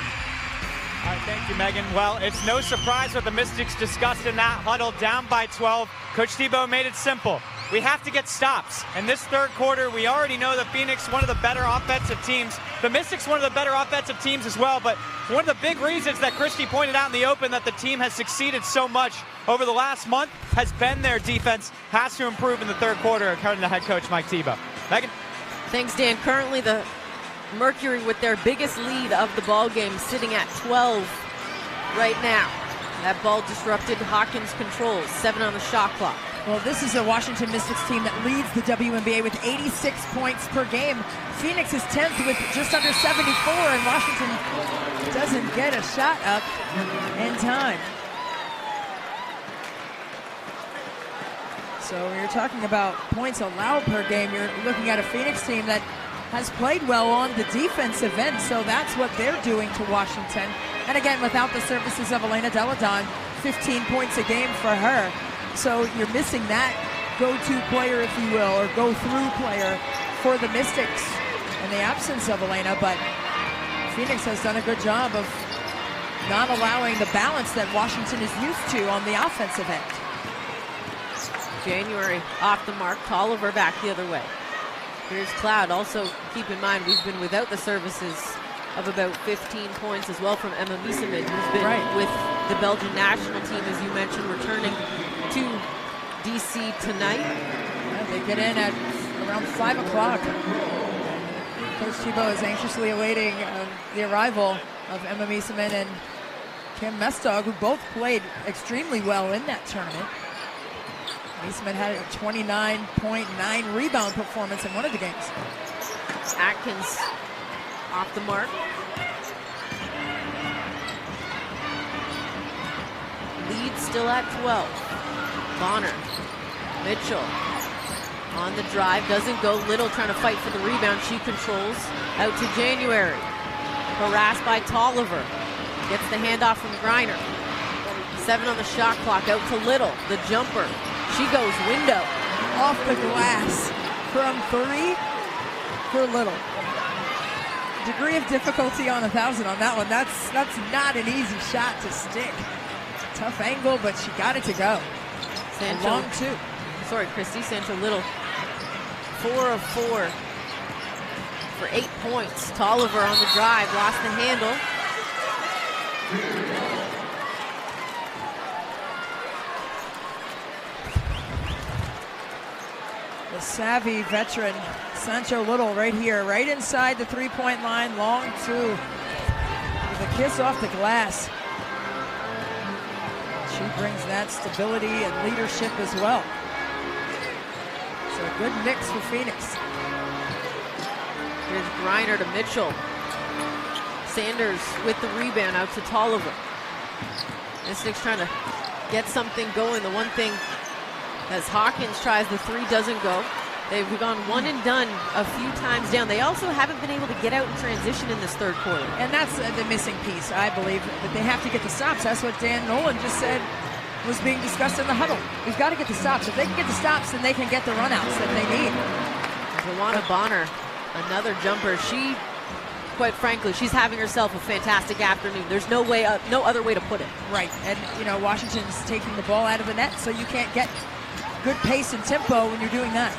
right, thank you, Megan. Well, it's no surprise what the Mystics discussed in that huddle, down by 12. Coach Thibault made it simple. We have to get stops. In this third quarter, we already know that Phoenix, one of the better offensive teams. The Mystics, one of the better offensive teams as well. But one of the big reasons that Christy pointed out in the open that the team has succeeded so much over the last month has been their defense has to improve in the third quarter, according to head coach Mike Thibault. Megan? Thanks, Dan. Currently, the Mercury with their biggest lead of the ball game, sitting at 12 right now. That ball disrupted Hawkins' controls. 7 on the shot clock. Well, this is a Washington Mystics team that leads the WNBA with 86 points per game. Phoenix is 10th with just under 74, and Washington doesn't get a shot up in time. So when you're talking about points allowed per game, you're looking at a Phoenix team that has played well on the defensive end, so that's what they're doing to Washington. And again, without the services of Elena Deladon, 15 points a game for her. So you're missing that go-to player, if you will, or go-through player for the Mystics in the absence of Elena, but Phoenix has done a good job of not allowing the balance that Washington is used to on the offensive end. January off the mark, Tolliver back the other way. Here's Cloud. Also keep in mind we've been without the services of about 15 points as well from Emma Miesemann, who's been with the Belgian national team, as you mentioned, returning to DC tonight. Yeah, they get in at around 5 o'clock. Coach Thibault is anxiously awaiting the arrival of Emma Miesemann and Kim Mestog, who both played extremely well in that tournament. Miesemann had a 29.9 rebound performance in one of the games. Atkins off the mark. Lead still at 12. Bonner. Mitchell on the drive, doesn't go. Little trying to fight for the rebound. She controls. Out to January. Harassed by Tolliver. Gets the handoff from Griner. 7 on the shot clock. Out to Little. The jumper. She goes window. Off the glass from 3 for Little. Degree of difficulty on 1,000 on that one. That's not an easy shot to stick. Tough angle, but she got it to go. Sancho, long 2. Sorry, Christy. Sancho Little, 4 of 4 for 8 points. Tolliver on the drive, lost the handle. The savvy veteran, Sancho Little, right here, right inside the three-point line, long two, with a kiss off the glass. She brings that stability and leadership as well. So a good mix for Phoenix. Here's Griner to Mitchell. Sanders with the rebound out to Tolliver. Mystics trying to get something going. The one thing, as Hawkins tries the three, doesn't go. They've gone one and done a few times down. They also haven't been able to get out in transition in this third quarter. And that's the missing piece, I believe, that they have to get the stops. That's what Dan Nolan just said was being discussed in the huddle. We've got to get the stops. If they can get the stops, then they can get the runouts that they need. Joanna Bonner, another jumper. She, quite frankly, she's having herself a fantastic afternoon. There's no other way to put it. Right, and you know, Washington's taking the ball out of the net, so you can't get good pace and tempo when you're doing that.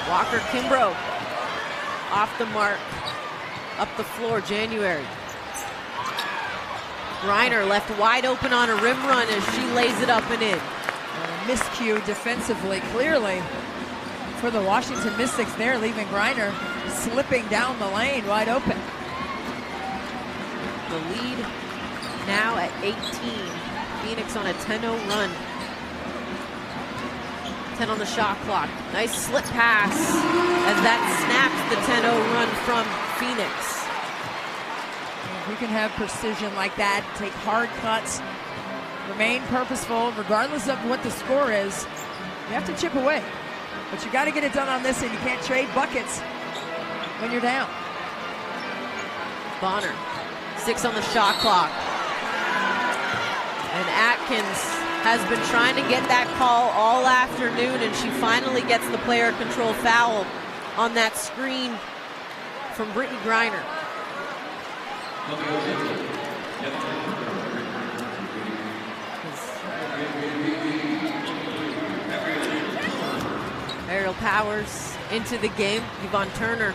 Walker Kimbrough off the mark, up the floor, January. Griner left wide open on a rim run as she lays it up and in. Miscue defensively, clearly, for the Washington Mystics there, leaving Griner slipping down the lane wide open. The lead now at 18. Phoenix on a 10-0 run. 10 on the shot clock. Nice slip pass as that snaps the 10-0 run from Phoenix. If you can have precision like that, take hard cuts, remain purposeful, regardless of what the score is, you have to chip away. But you got to get it done on this, and you can't trade buckets when you're down. Bonner, 6 on the shot clock. And Atkins has been trying to get that call all afternoon, and she finally gets the player control foul on that screen from Brittany Griner. Ariel Powers into the game. Yvonne Turner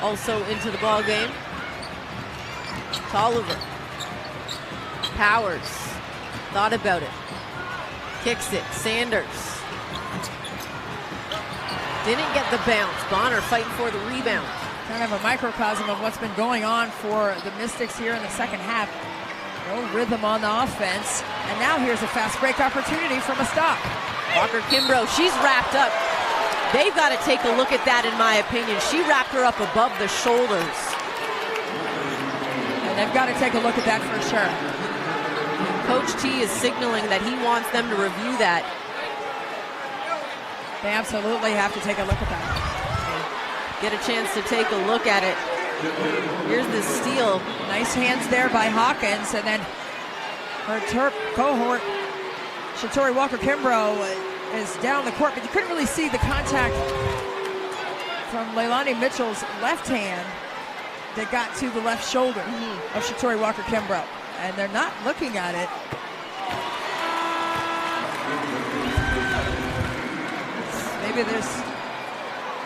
also into the ball game. Tolliver. Powers thought about it. Kicks it. Sanders. Didn't get the bounce. Bonner fighting for the rebound. Kind of a microcosm of what's been going on for the Mystics here in the second half. No rhythm on the offense. And now here's a fast break opportunity from a stop. Walker Kimbrough, she's wrapped up. They've got to take a look at that, in my opinion. She wrapped her up above the shoulders. And they've got to take a look at that for sure. Coach T is signaling that he wants them to review that. They absolutely have to take a look at that. Get a chance to take a look at it. Here's the steal. Nice hands there by Hawkins, and then her Terp cohort, Shatori Walker-Kimbrough, is down the court, but you couldn't really see the contact from Leilani Mitchell's left hand that got to the left shoulder of Shatori Walker-Kimbrough, and they're not looking at it. Maybe there's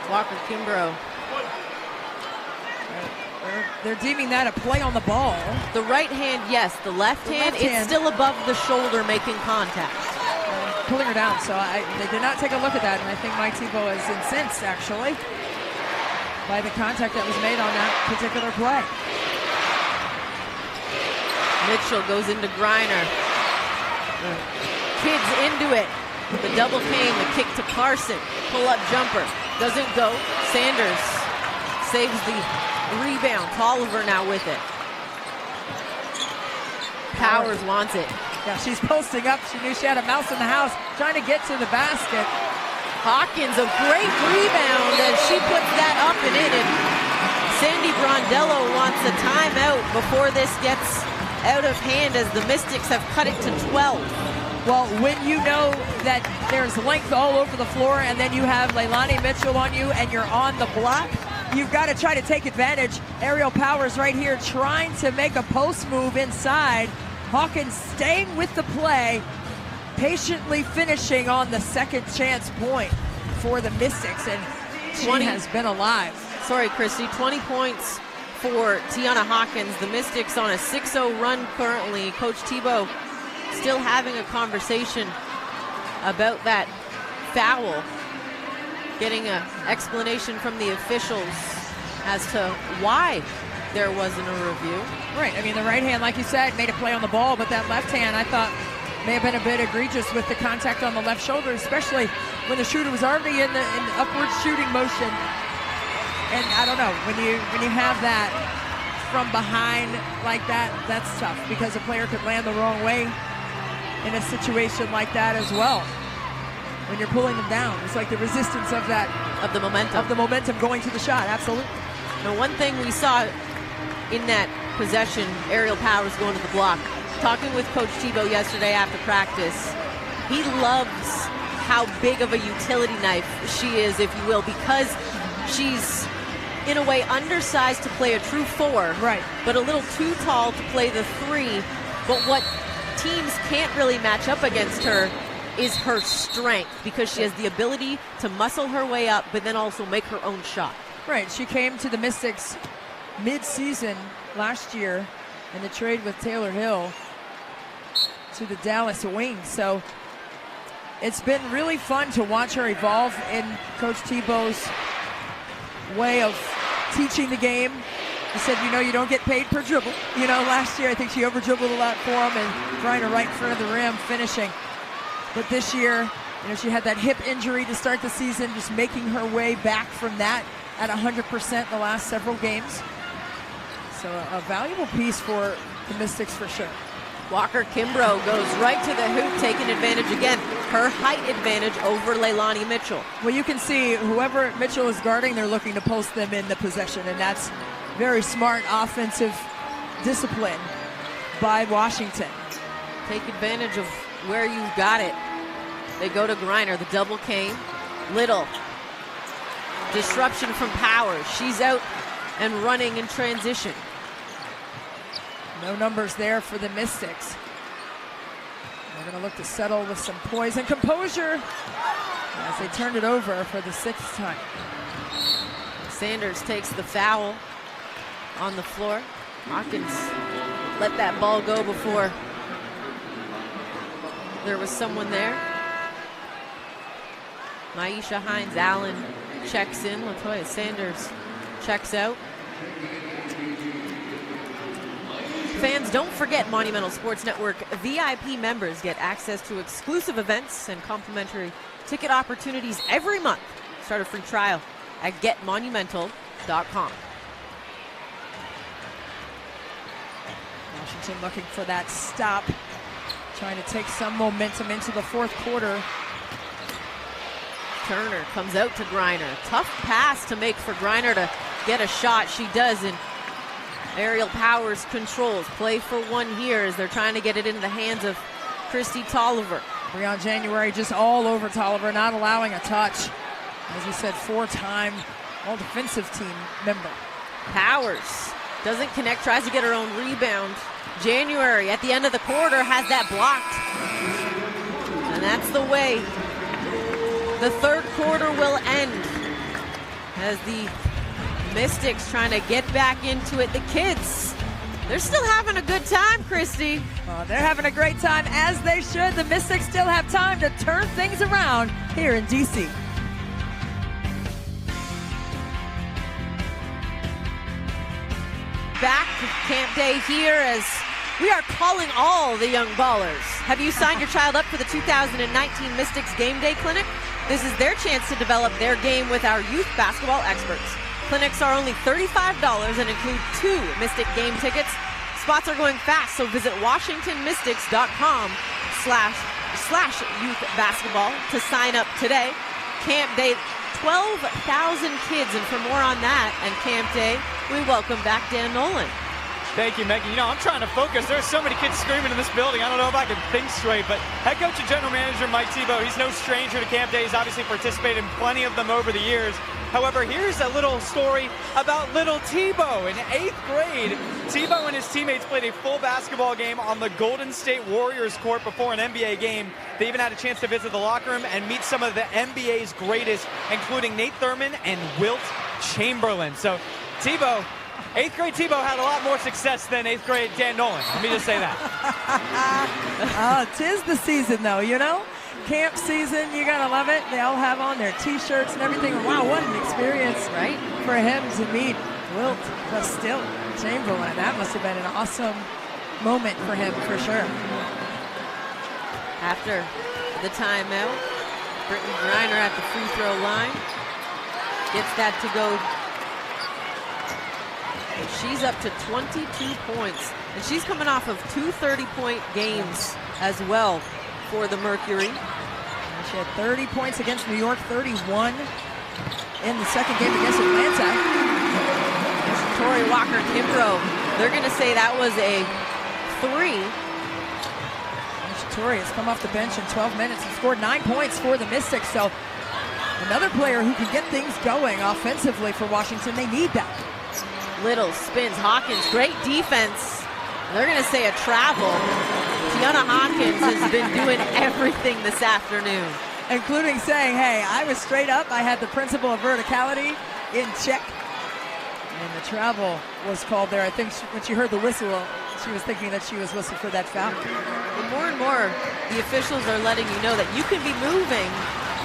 Walker-Kimbrough. They're deeming that a play on the ball. The right hand, yes. The left hand, it's still above the shoulder making contact. Pulling her down, so they did not take a look at that, and I think Mike Tebow is incensed, actually, by the contact that was made on that particular play. Mitchell goes into Griner. Kids into it. The double came, the kick to Carson. Pull-up jumper. Doesn't go. Sanders saves the rebound. Tolliver now with it. Powers wants it. Yeah, she's posting up. She knew she had a mouse in the house, trying to get to the basket. Hawkins, a great rebound as she puts that up and in. And Sandy Brondello wants a timeout before this gets out of hand, as the Mystics have cut it to 12. Well, when you know that there's length all over the floor, and then you have Leilani Mitchell on you, and you're on the block, you've got to try to take advantage. Aerial Powers right here trying to make a post move inside. Hawkins staying with the play, patiently finishing on the second chance point for the Mystics, and she has been alive. Sorry, Christy, 20 points for Tiana Hawkins. The Mystics on a 6-0 run currently. Coach Tebow still having a conversation about that foul getting an explanation from the officials as to why there wasn't a review. Right, I mean, the right hand, like you said, made a play on the ball, but that left hand, I thought, may have been a bit egregious with the contact on the left shoulder, especially when the shooter was already in the upward shooting motion. And I don't know, when you have that from behind like that, that's tough, because a player could land the wrong way in a situation like that as well. When you're pulling them down, it's like the resistance of that, of the momentum going to the shot. Absolutely. Now, one thing we saw in that possession, aerial powers going to the block. Talking with Coach Thibault yesterday after practice, he loves how big of a utility knife she is, if you will, because she's in a way undersized to play a true 4, right, but a little too tall to play the 3. But what teams can't really match up against her is her strength, because she has the ability to muscle her way up, but then also make her own shot. Right, she came to the Mystics mid-season last year in the trade with Taylor Hill to the Dallas Wings. So it's been really fun to watch her evolve in Coach Thibault's way of teaching the game. He said, you know, you don't get paid per dribble. You know, last year I think she over-dribbled a lot for him and trying to right in front of the rim, finishing. But this year, you know, she had that hip injury to start the season, just making her way back from that at 100% the last several games. So a valuable piece for the Mystics for sure. Walker Kimbrough goes right to the hoop, taking advantage again. Her height advantage over Leilani Mitchell. Well, you can see whoever Mitchell is guarding, they're looking to post them in the possession, and that's very smart offensive discipline by Washington. Take advantage of where you've got it. They go to Griner, the double came. Little. Disruption from Powers. She's out and running in transition. No numbers there for the Mystics. They're going to look to settle with some poise and composure as they turn it over for the 6th time. Sanders takes the foul on the floor. Hawkins let that ball go before there was someone there. Maisha Hines-Allen checks in. Latoya Sanders checks out. Fans, don't forget Monumental Sports Network VIP members get access to exclusive events and complimentary ticket opportunities every month. Start a free trial at getmonumental.com. Washington looking for that stop, trying to take some momentum into the 4th quarter. Turner comes out to Griner. Tough pass to make for Griner to get a shot. She does, and aerial powers controls. Play for 1 here as they're trying to get it into the hands of Christy Tolliver. Breon January just all over Tolliver, not allowing a touch. As we said, 4-time all-defensive team member. Powers doesn't connect, tries to get her own rebound. January at the end of the quarter has that blocked. And that's the way the 3rd quarter will end, as the Mystics trying to get back into it. The kids, they're still having a good time, Christy. They're having a great time, as they should. The Mystics still have time to turn things around here in D.C. Back to camp day here as we are calling all the young ballers. Have you signed your child up for the 2019 Mystics Game Day Clinic? This is their chance to develop their game with our youth basketball experts. Clinics are only $35 and include 2 Mystic game tickets. Spots are going fast, so visit WashingtonMystics.com/youth basketball to sign up today. Camp Day, 12,000 kids, and for more on that and Camp Day, we welcome back Dan Nolan. Thank you, Megan. You know, I'm trying to focus. There's so many kids screaming in this building. I don't know if I can think straight, but head coach and general manager Mike Thibault, he's no stranger to camp day. He's obviously participated in plenty of them over the years. However, here's a little story about little Thibault. In 8th grade, Thibault and his teammates played a full basketball game on the Golden State Warriors court before an NBA game. They even had a chance to visit the locker room and meet some of the NBA's greatest, including Nate Thurman and Wilt Chamberlain. So Thibault, 8th grade Thibault had a lot more success than 8th grade Dan Nolan. Let me just say that. Oh, 'tis the season, though, you know? camp season. You gotta love it. They all have on their t-shirts and everything. Wow, what an experience, right, for him to meet Wilt Still Chamberlain. That must have been an awesome moment for him, for sure. After the timeout, Brittany Griner at the free throw line gets that to go. And she's up to 22 points, and she's coming off of 2 30-point games as well for the Mercury. And she had 30 points against New York, 31 in the second game against Atlanta. Tori Walker-Kimbrough, they're going to say that was a 3. Tori has come off the bench in 12 minutes and scored 9 points for the Mystics. So another player who can get things going offensively for Washington. They need that. Little spins. Hawkins, great defense. They're going to say a travel. Tiana Hawkins has been doing everything this afternoon, including saying, hey, I was straight up. I had the principle of verticality in check. And the travel was called there. I think when she heard the whistle, she was thinking that she was whistled for that foul. But more and more, the officials are letting you know that you can be moving,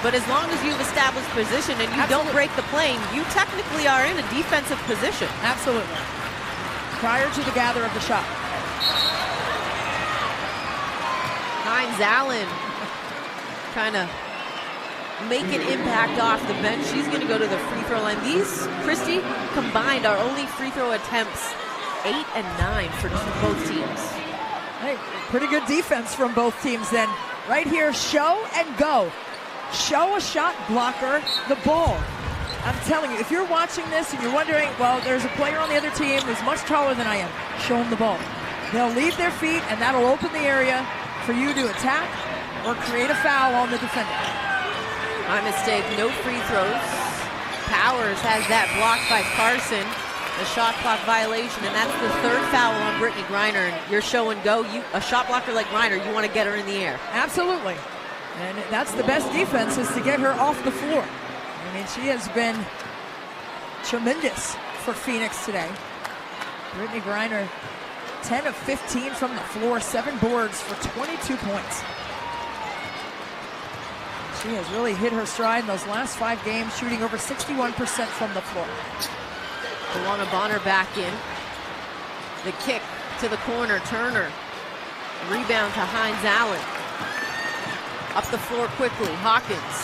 but as long as you've established position and you don't break the plane, you technically are in a defensive position. Absolutely. Prior to the gather of the shot. Hines Allen kind of make an impact off the bench. She's going to go to the free throw line. These, Christy, combined are only free throw attempts 8 and 9 for both teams. Hey, pretty good defense from both teams then. Right here, show and go. Show a shot blocker the ball. I'm telling you, if you're watching this and you're wondering, well, there's a player on the other team who's much taller than I am, show them the ball. They'll leave their feet, and that'll open the area for you to attack or create a foul on the defender. My mistake, no free throws. Powers has that blocked by Carson. The shot clock violation, and that's the 3rd foul on Brittany Griner. And your show and go, a shot blocker like Griner, you want to get her in the air. Absolutely. And that's the best defense, is to get her off the floor. I mean, she has been tremendous for Phoenix today. Brittany Griner, 10 of 15 from the floor, 7 boards for 22 points. She has really hit her stride in those last 5 games, shooting over 61% from the floor. Luana Bonner back in. The kick to the corner, Turner. Rebound to Hines Allen. Up the floor quickly, Hawkins.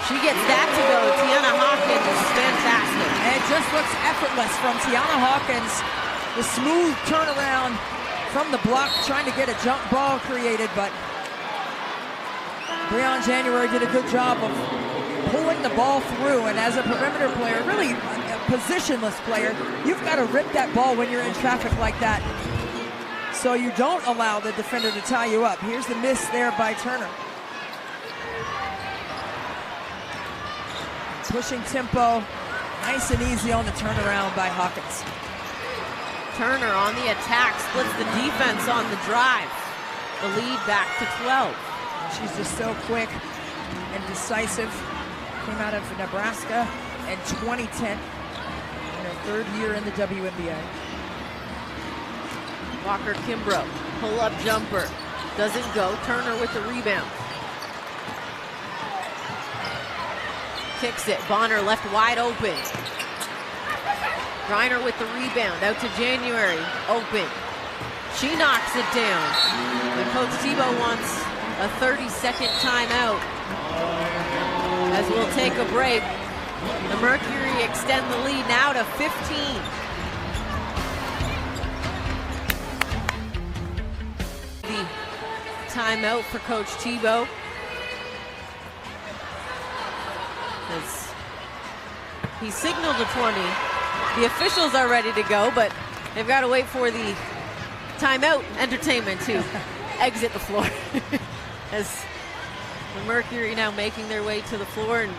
She gets that to go. Tiana Hawkins is fantastic. And it just looks effortless from Tiana Hawkins. The smooth turnaround from the block, trying to get a jump ball created, but Breon January did a good job of pulling the ball through. And as a perimeter player, really a positionless player, you've got to rip that ball when you're in traffic like that, so you don't allow the defender to tie you up. Here's the miss there by Turner. Pushing tempo, nice and easy on the turnaround by Hawkins. Turner on the attack, splits the defense on the drive. The lead back to 12. She's just so quick and decisive. Came out of Nebraska in 2010, in her 3rd year in the WNBA. Walker-Kimbrough, pull-up jumper, doesn't go. Turner with the rebound. Kicks it, Bonner left wide open. Griner with the rebound, out to January, open. She knocks it down. And Coach Tebow wants a 30-second timeout. As we'll take a break, the Mercury extend the lead now to 15. The timeout for Coach Tebow. As he signaled a 20. The officials are ready to go, but they've got to wait for the timeout entertainment to exit the floor. As the Mercury now making their way to the floor, and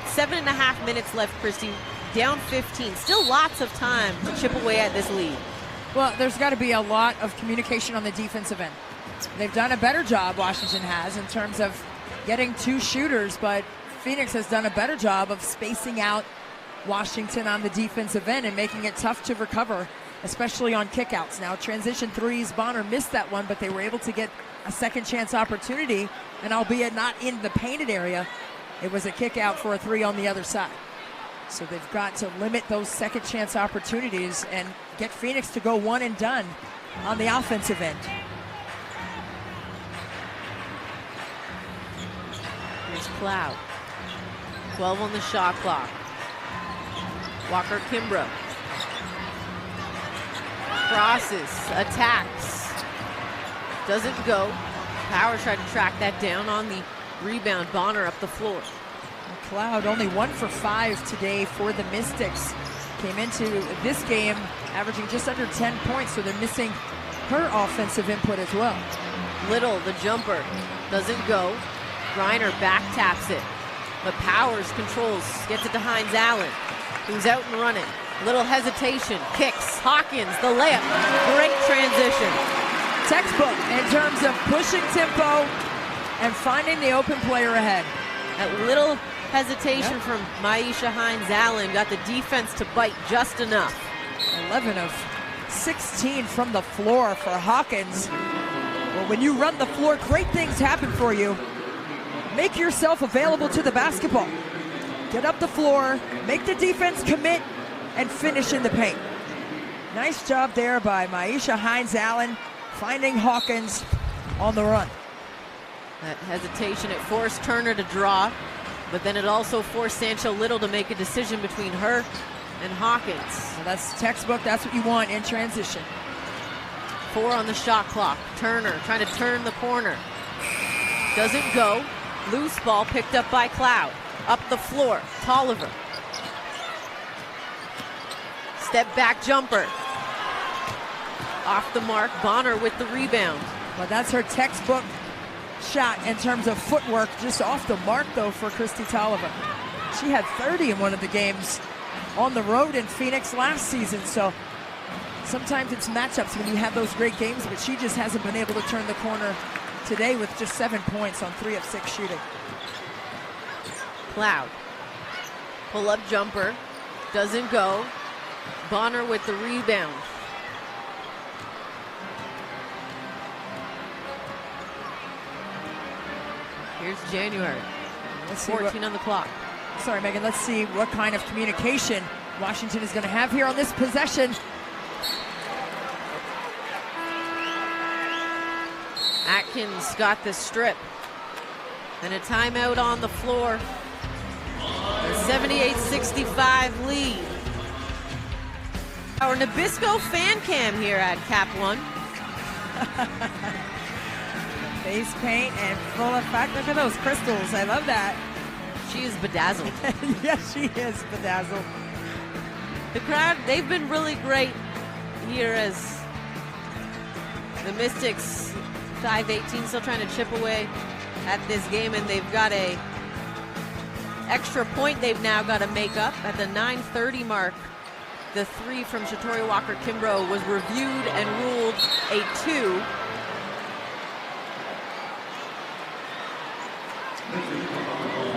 7.5 minutes left, Christy. Down 15. Still lots of time to chip away at this lead. Well, there's got to be a lot of communication on the defensive end. They've done a better job, Washington has, in terms of getting 2 shooters, but Phoenix has done a better job of spacing out Washington on the defensive end and making it tough to recover especially on kickouts. Now, transition threes, Bonner missed that one, but they were able to get a second chance opportunity, and albeit not in the painted area, it was a kick out for a three on the other side. So they've got to limit those second chance opportunities and get Phoenix to go one and done on the offensive end. Here's Cloud. 12 on the shot clock. Walker Kimbrough. Crosses, attacks. Doesn't go. Power tried to track that down on the rebound. Bonner up the floor. Cloud only 1 for 5 today for the Mystics. Came into this game averaging just under 10 points, so they're missing her offensive input as well. Little, the jumper, doesn't go. Griner back taps it, but Powers controls, gets it to Hines Allen, who's out and running. Little hesitation, kicks, Hawkins, the layup, great transition. Textbook in terms of pushing tempo and finding the open player ahead. That little hesitation from Maisha Hines Allen got the defense to bite just enough. 11 of 16 from the floor for Hawkins. Well, when you run the floor, great things happen for you. Make yourself available to the basketball. Get up the floor, make the defense commit, and finish in the paint. Nice job there by Maisha Hines Allen, finding Hawkins on the run. That hesitation, it forced Turner to draw, but then it also forced Sancho Little to make a decision between her and Hawkins. Well, that's textbook, that's what you want in transition. 4 on the shot clock. Turner trying to turn the corner. Doesn't go. Loose ball picked up by Cloud. Up the floor, Tolliver. Step back jumper. Off the mark, Bonner with the rebound. Well, that's her textbook shot in terms of footwork, just off the mark though for Christy Tolliver. She had 30 in one of the games on the road in Phoenix last season, so sometimes it's matchups when you have those great games, but she just hasn't been able to turn the corner today with just 7 points on 3 of 6 shooting. Cloud. Pull-up jumper. Doesn't go. Bonner with the rebound. Here's January. 14 on the clock. Sorry, Megan. Let's see what kind of communication Washington is going to have here on this possession. Atkins got the strip. And a timeout on the floor. A 78-65 lead. Our Nabisco fan cam here at Cap One. Face paint and full effect. Look at those crystals. I love that. She is bedazzled. Yes, she is bedazzled. The crowd, they've been really great here as the Mystics 5-18 still trying to chip away at this game, and they've got a extra point they've now got to make up at the 9:30 mark. The 3 from Shatori Walker-Kimbrough was reviewed and ruled a 2.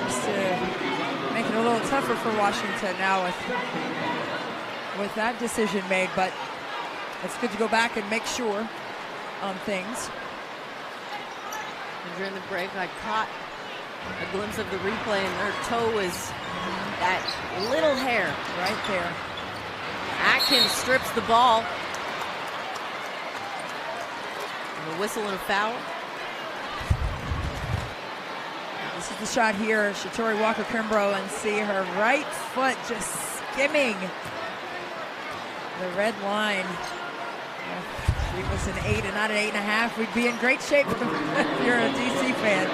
Just to make it a little tougher for Washington now with that decision made, but it's good to go back and make sure on things. And during the break, I caught a glimpse of the replay, and her toe is that little hair Right there. Atkins strips the ball. And a whistle and a foul. This is the shot here, Shatori Walker-Kimbrough, and see her right foot just skimming the red line. If she was an 8 and not an 8.5, we'd be in great shape if you're a DC fan.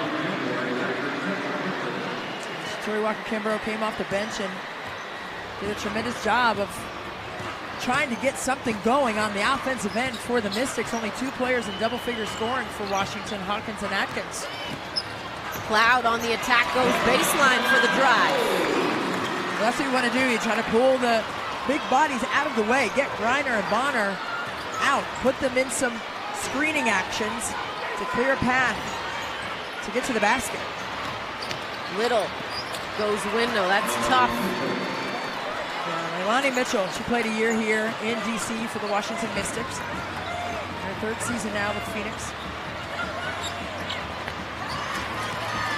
Shatori Walker-Kimbrough came off the bench and did a tremendous job of trying to get something going on the offensive end for the Mystics. Only 2 players in double-figure scoring for Washington, Hawkins and Atkins. Cloud on the attack, goes baseline for the drive. Well, that's what you want to do. You try to pull the big bodies out of the way, get Griner and Bonner out, put them in some screening actions to clear a path to get to the basket. Little goes window, that's tough. Yeah, Leilani Mitchell, she played a year here in DC for the Washington Mystics. Her third season now with Phoenix.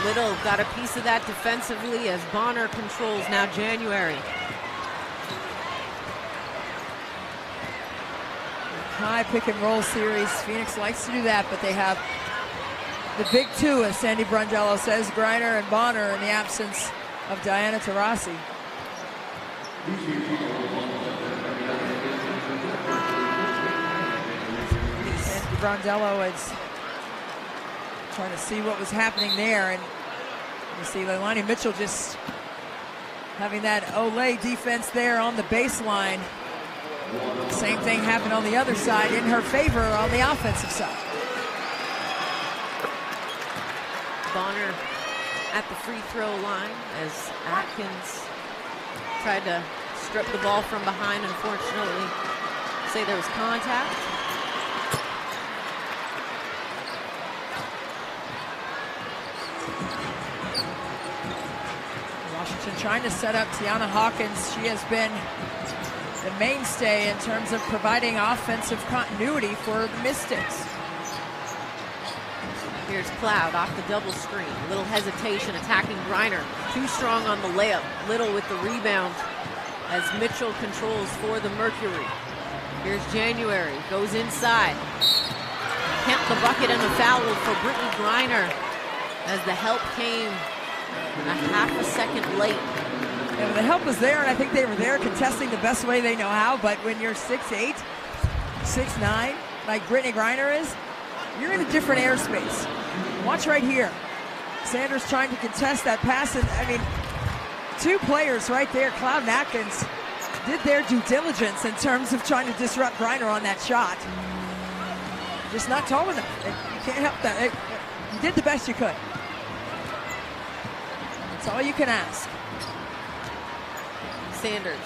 Little got a piece of that defensively as Bonner controls now January. High pick and roll series. Phoenix likes to do that, but they have the big two, as Sandy Brondello says, Griner and Bonner, in the absence of Diana Taurasi. Sandy Brondello is trying to see what was happening there, and you see Leilani Mitchell just having that Olay defense there on the baseline. Same thing happened on the other side in her favor on the offensive side. Bonner at the free throw line as Atkins tried to strip the ball from behind. Unfortunately, say there was contact. Washington trying to set up Tiana Hawkins. She has been the mainstay in terms of providing offensive continuity for the Mystics. Here's Cloud off the double screen. A little hesitation attacking Griner. Too strong on the layup. Little with the rebound as Mitchell controls for the Mercury. Here's January. Goes inside. Kemp the bucket and the foul for Brittany Griner as the help came a half a second late. Yeah, the help was there, and I think they were there contesting the best way they know how, but when you're 6'8", 6'9", like Brittany Griner is, you're in a different airspace. Watch right here. Sanders trying to contest that pass, and I mean, two players right there, Cloud and Atkins, did their due diligence in terms of trying to disrupt Griner on that shot. Just not tall enough. You can't help that. You did the best you could. That's all you can ask. Sanders.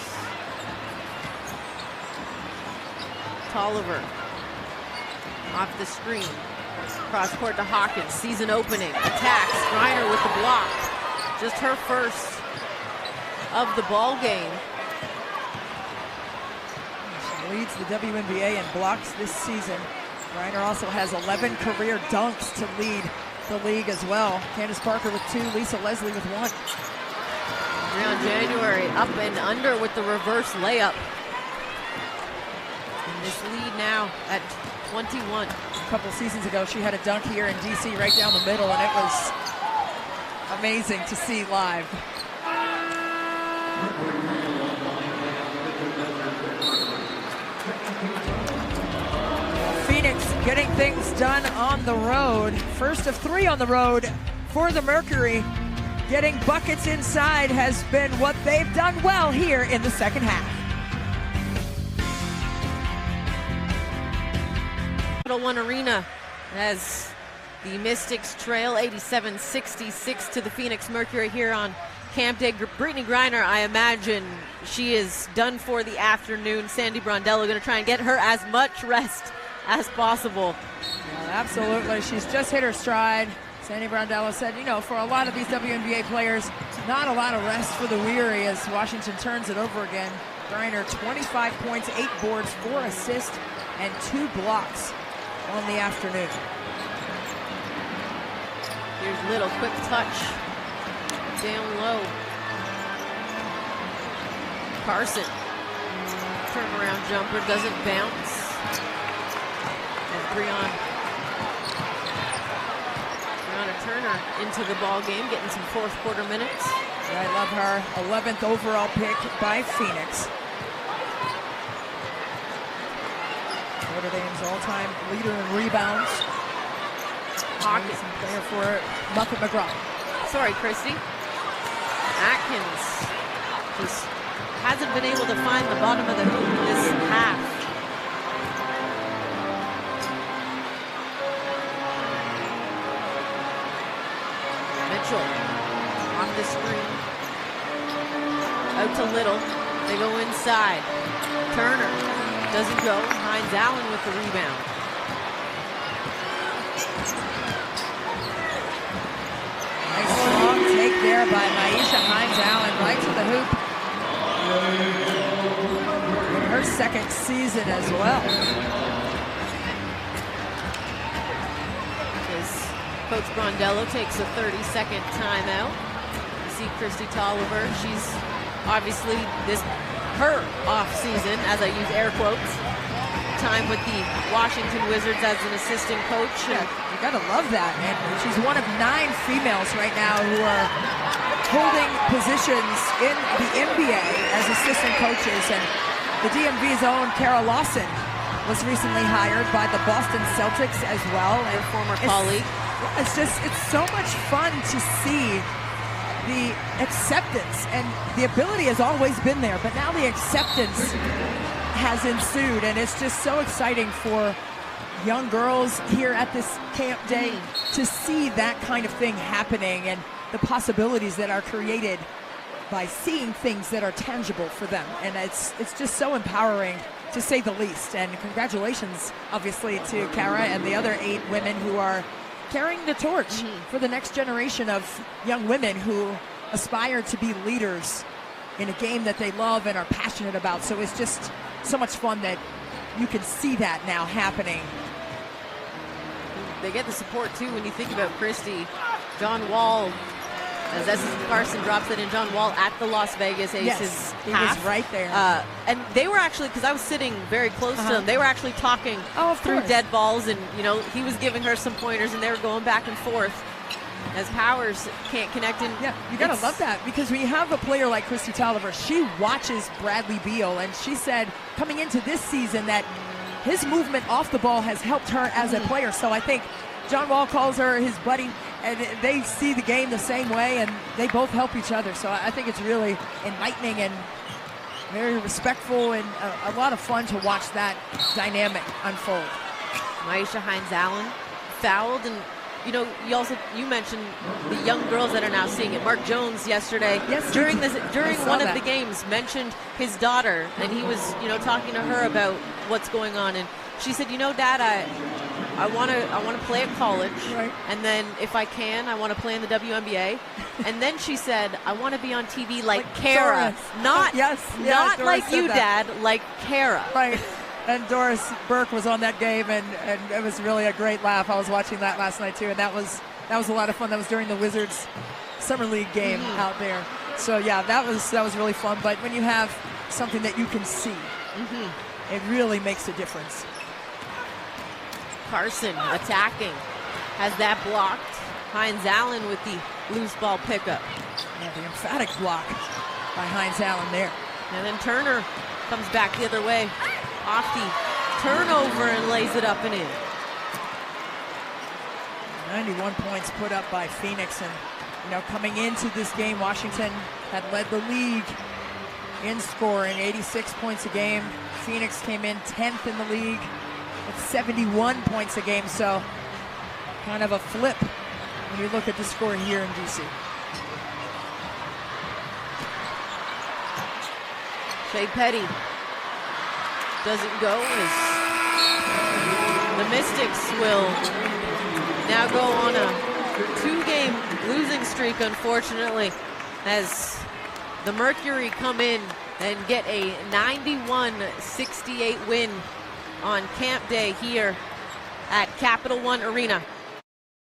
Tolliver off the screen. Cross court to Hawkins. Season opening. Attacks. Griner with the block. Just her first of the ball game. She leads the WNBA in blocks this season. Griner also has 11 career dunks to lead the league as well. Candace Parker with 2, Lisa Leslie with 1. Around January, up and under with the reverse layup. And this lead now at 21. A couple seasons ago, she had a dunk here in DC right down the middle, and it was amazing to see live. Phoenix getting things done on the road. First of 3 on the road for the Mercury. Getting buckets inside has been what they've done well here in the second half. Capital One Arena as the Mystics trail 87-66 to the Phoenix Mercury here on Camp Day. Brittany Griner, I imagine she is done for the afternoon. Sandy Brondello going to try and get her as much rest as possible. Yeah, absolutely. She's just hit her stride. Sandy Brondello said, you know, for a lot of these WNBA players, not a lot of rest for the weary as Washington turns it over again. Griner, 25 points, 8 boards, 4 assists, and 2 blocks on the afternoon. Here's Little, quick touch. Down low. Carson. Turnaround jumper, doesn't bounce. And Brianna Turner into the ball game, getting some fourth quarter minutes. Yeah, I love her. 11th overall pick by Phoenix. Notre Dame's all-time leader in rebounds. Hawkins there for Muffet McGraw. Sorry, Christy. Atkins just hasn't been able to find the bottom of the hoop this half. Off the screen. Out to Little. They go inside. Turner doesn't go. Hines Allen with the rebound. Nice strong take there by Maisha Hines Allen right to the hoop. In her second season as well. As Coach Brondello takes a 30-second timeout. You see Christy Tolliver. She's obviously her off season, as I use air quotes. Time with the Washington Wizards as an assistant coach. Yeah, you gotta love that. And she's one of 9 females right now who are holding positions in the NBA as assistant coaches. And the DMV's own Kara Lawson was recently hired by the Boston Celtics as well. And former colleague. It's so much fun to see the acceptance, and the ability has always been there, but now the acceptance has ensued, and it's just so exciting for young girls here at this camp day to see that kind of thing happening and the possibilities that are created by seeing things that are tangible for them. And it's just so empowering, to say the least. And congratulations, obviously, to Kara and the other 8 women who are carrying the torch for the next generation of young women who aspire to be leaders in a game that they love and are passionate about. So it's just so much fun that you can see that now happening. They get the support too when you think about Christy. John Wall, as Essence Carson drops it in, John Wall at the Las Vegas Aces. Yes, he was right there. And they were actually, because I was sitting very close to them, they were actually talking through dead balls, and he was giving her some pointers, and they were going back and forth as Powers can't connect in. Yeah, you gotta love that, because when you have a player like Christy Tolliver, she watches Bradley Beal, and she said coming into this season that his movement off the ball has helped her as a player. So I think John Wall calls her his buddy, and they see the game the same way, and they both help each other. So I think it's really enlightening and very respectful, and a lot of fun to watch that dynamic unfold. Maisha Hines-Allen fouled, and you mentioned the young girls that are now seeing it. Mark Jones yesterday, during one of the games, mentioned his daughter, and he was talking to her about what's going on, and she said, Dad, I want to play at college, and then if I can, I want to play in the WNBA. And then she said, I want to be on TV like Kara, not like you, Dad, like Kara. Right. And Doris Burke was on that game, and it was really a great laugh. I was watching that last night too, and that was a lot of fun. That was during the Wizards Summer League game out there. So yeah, that was really fun. But when you have something that you can see, it really makes a difference. Carson attacking, has that blocked. Hines-Allen with the loose ball pickup. Yeah, the emphatic block by Hines-Allen there. And then Turner comes back the other way. Off the turnover and lays it up and in. 91 points put up by Phoenix, and coming into this game, Washington had led the league in scoring, 86 points a game. Phoenix came in 10th in the league at 71 points a game, so kind of a flip when you look at the score here in DC. Shea Petty doesn't go, as the Mystics will now go on a 2-game losing streak, unfortunately, as the Mercury come in and get a 91-68 win on camp day here at Capital One Arena.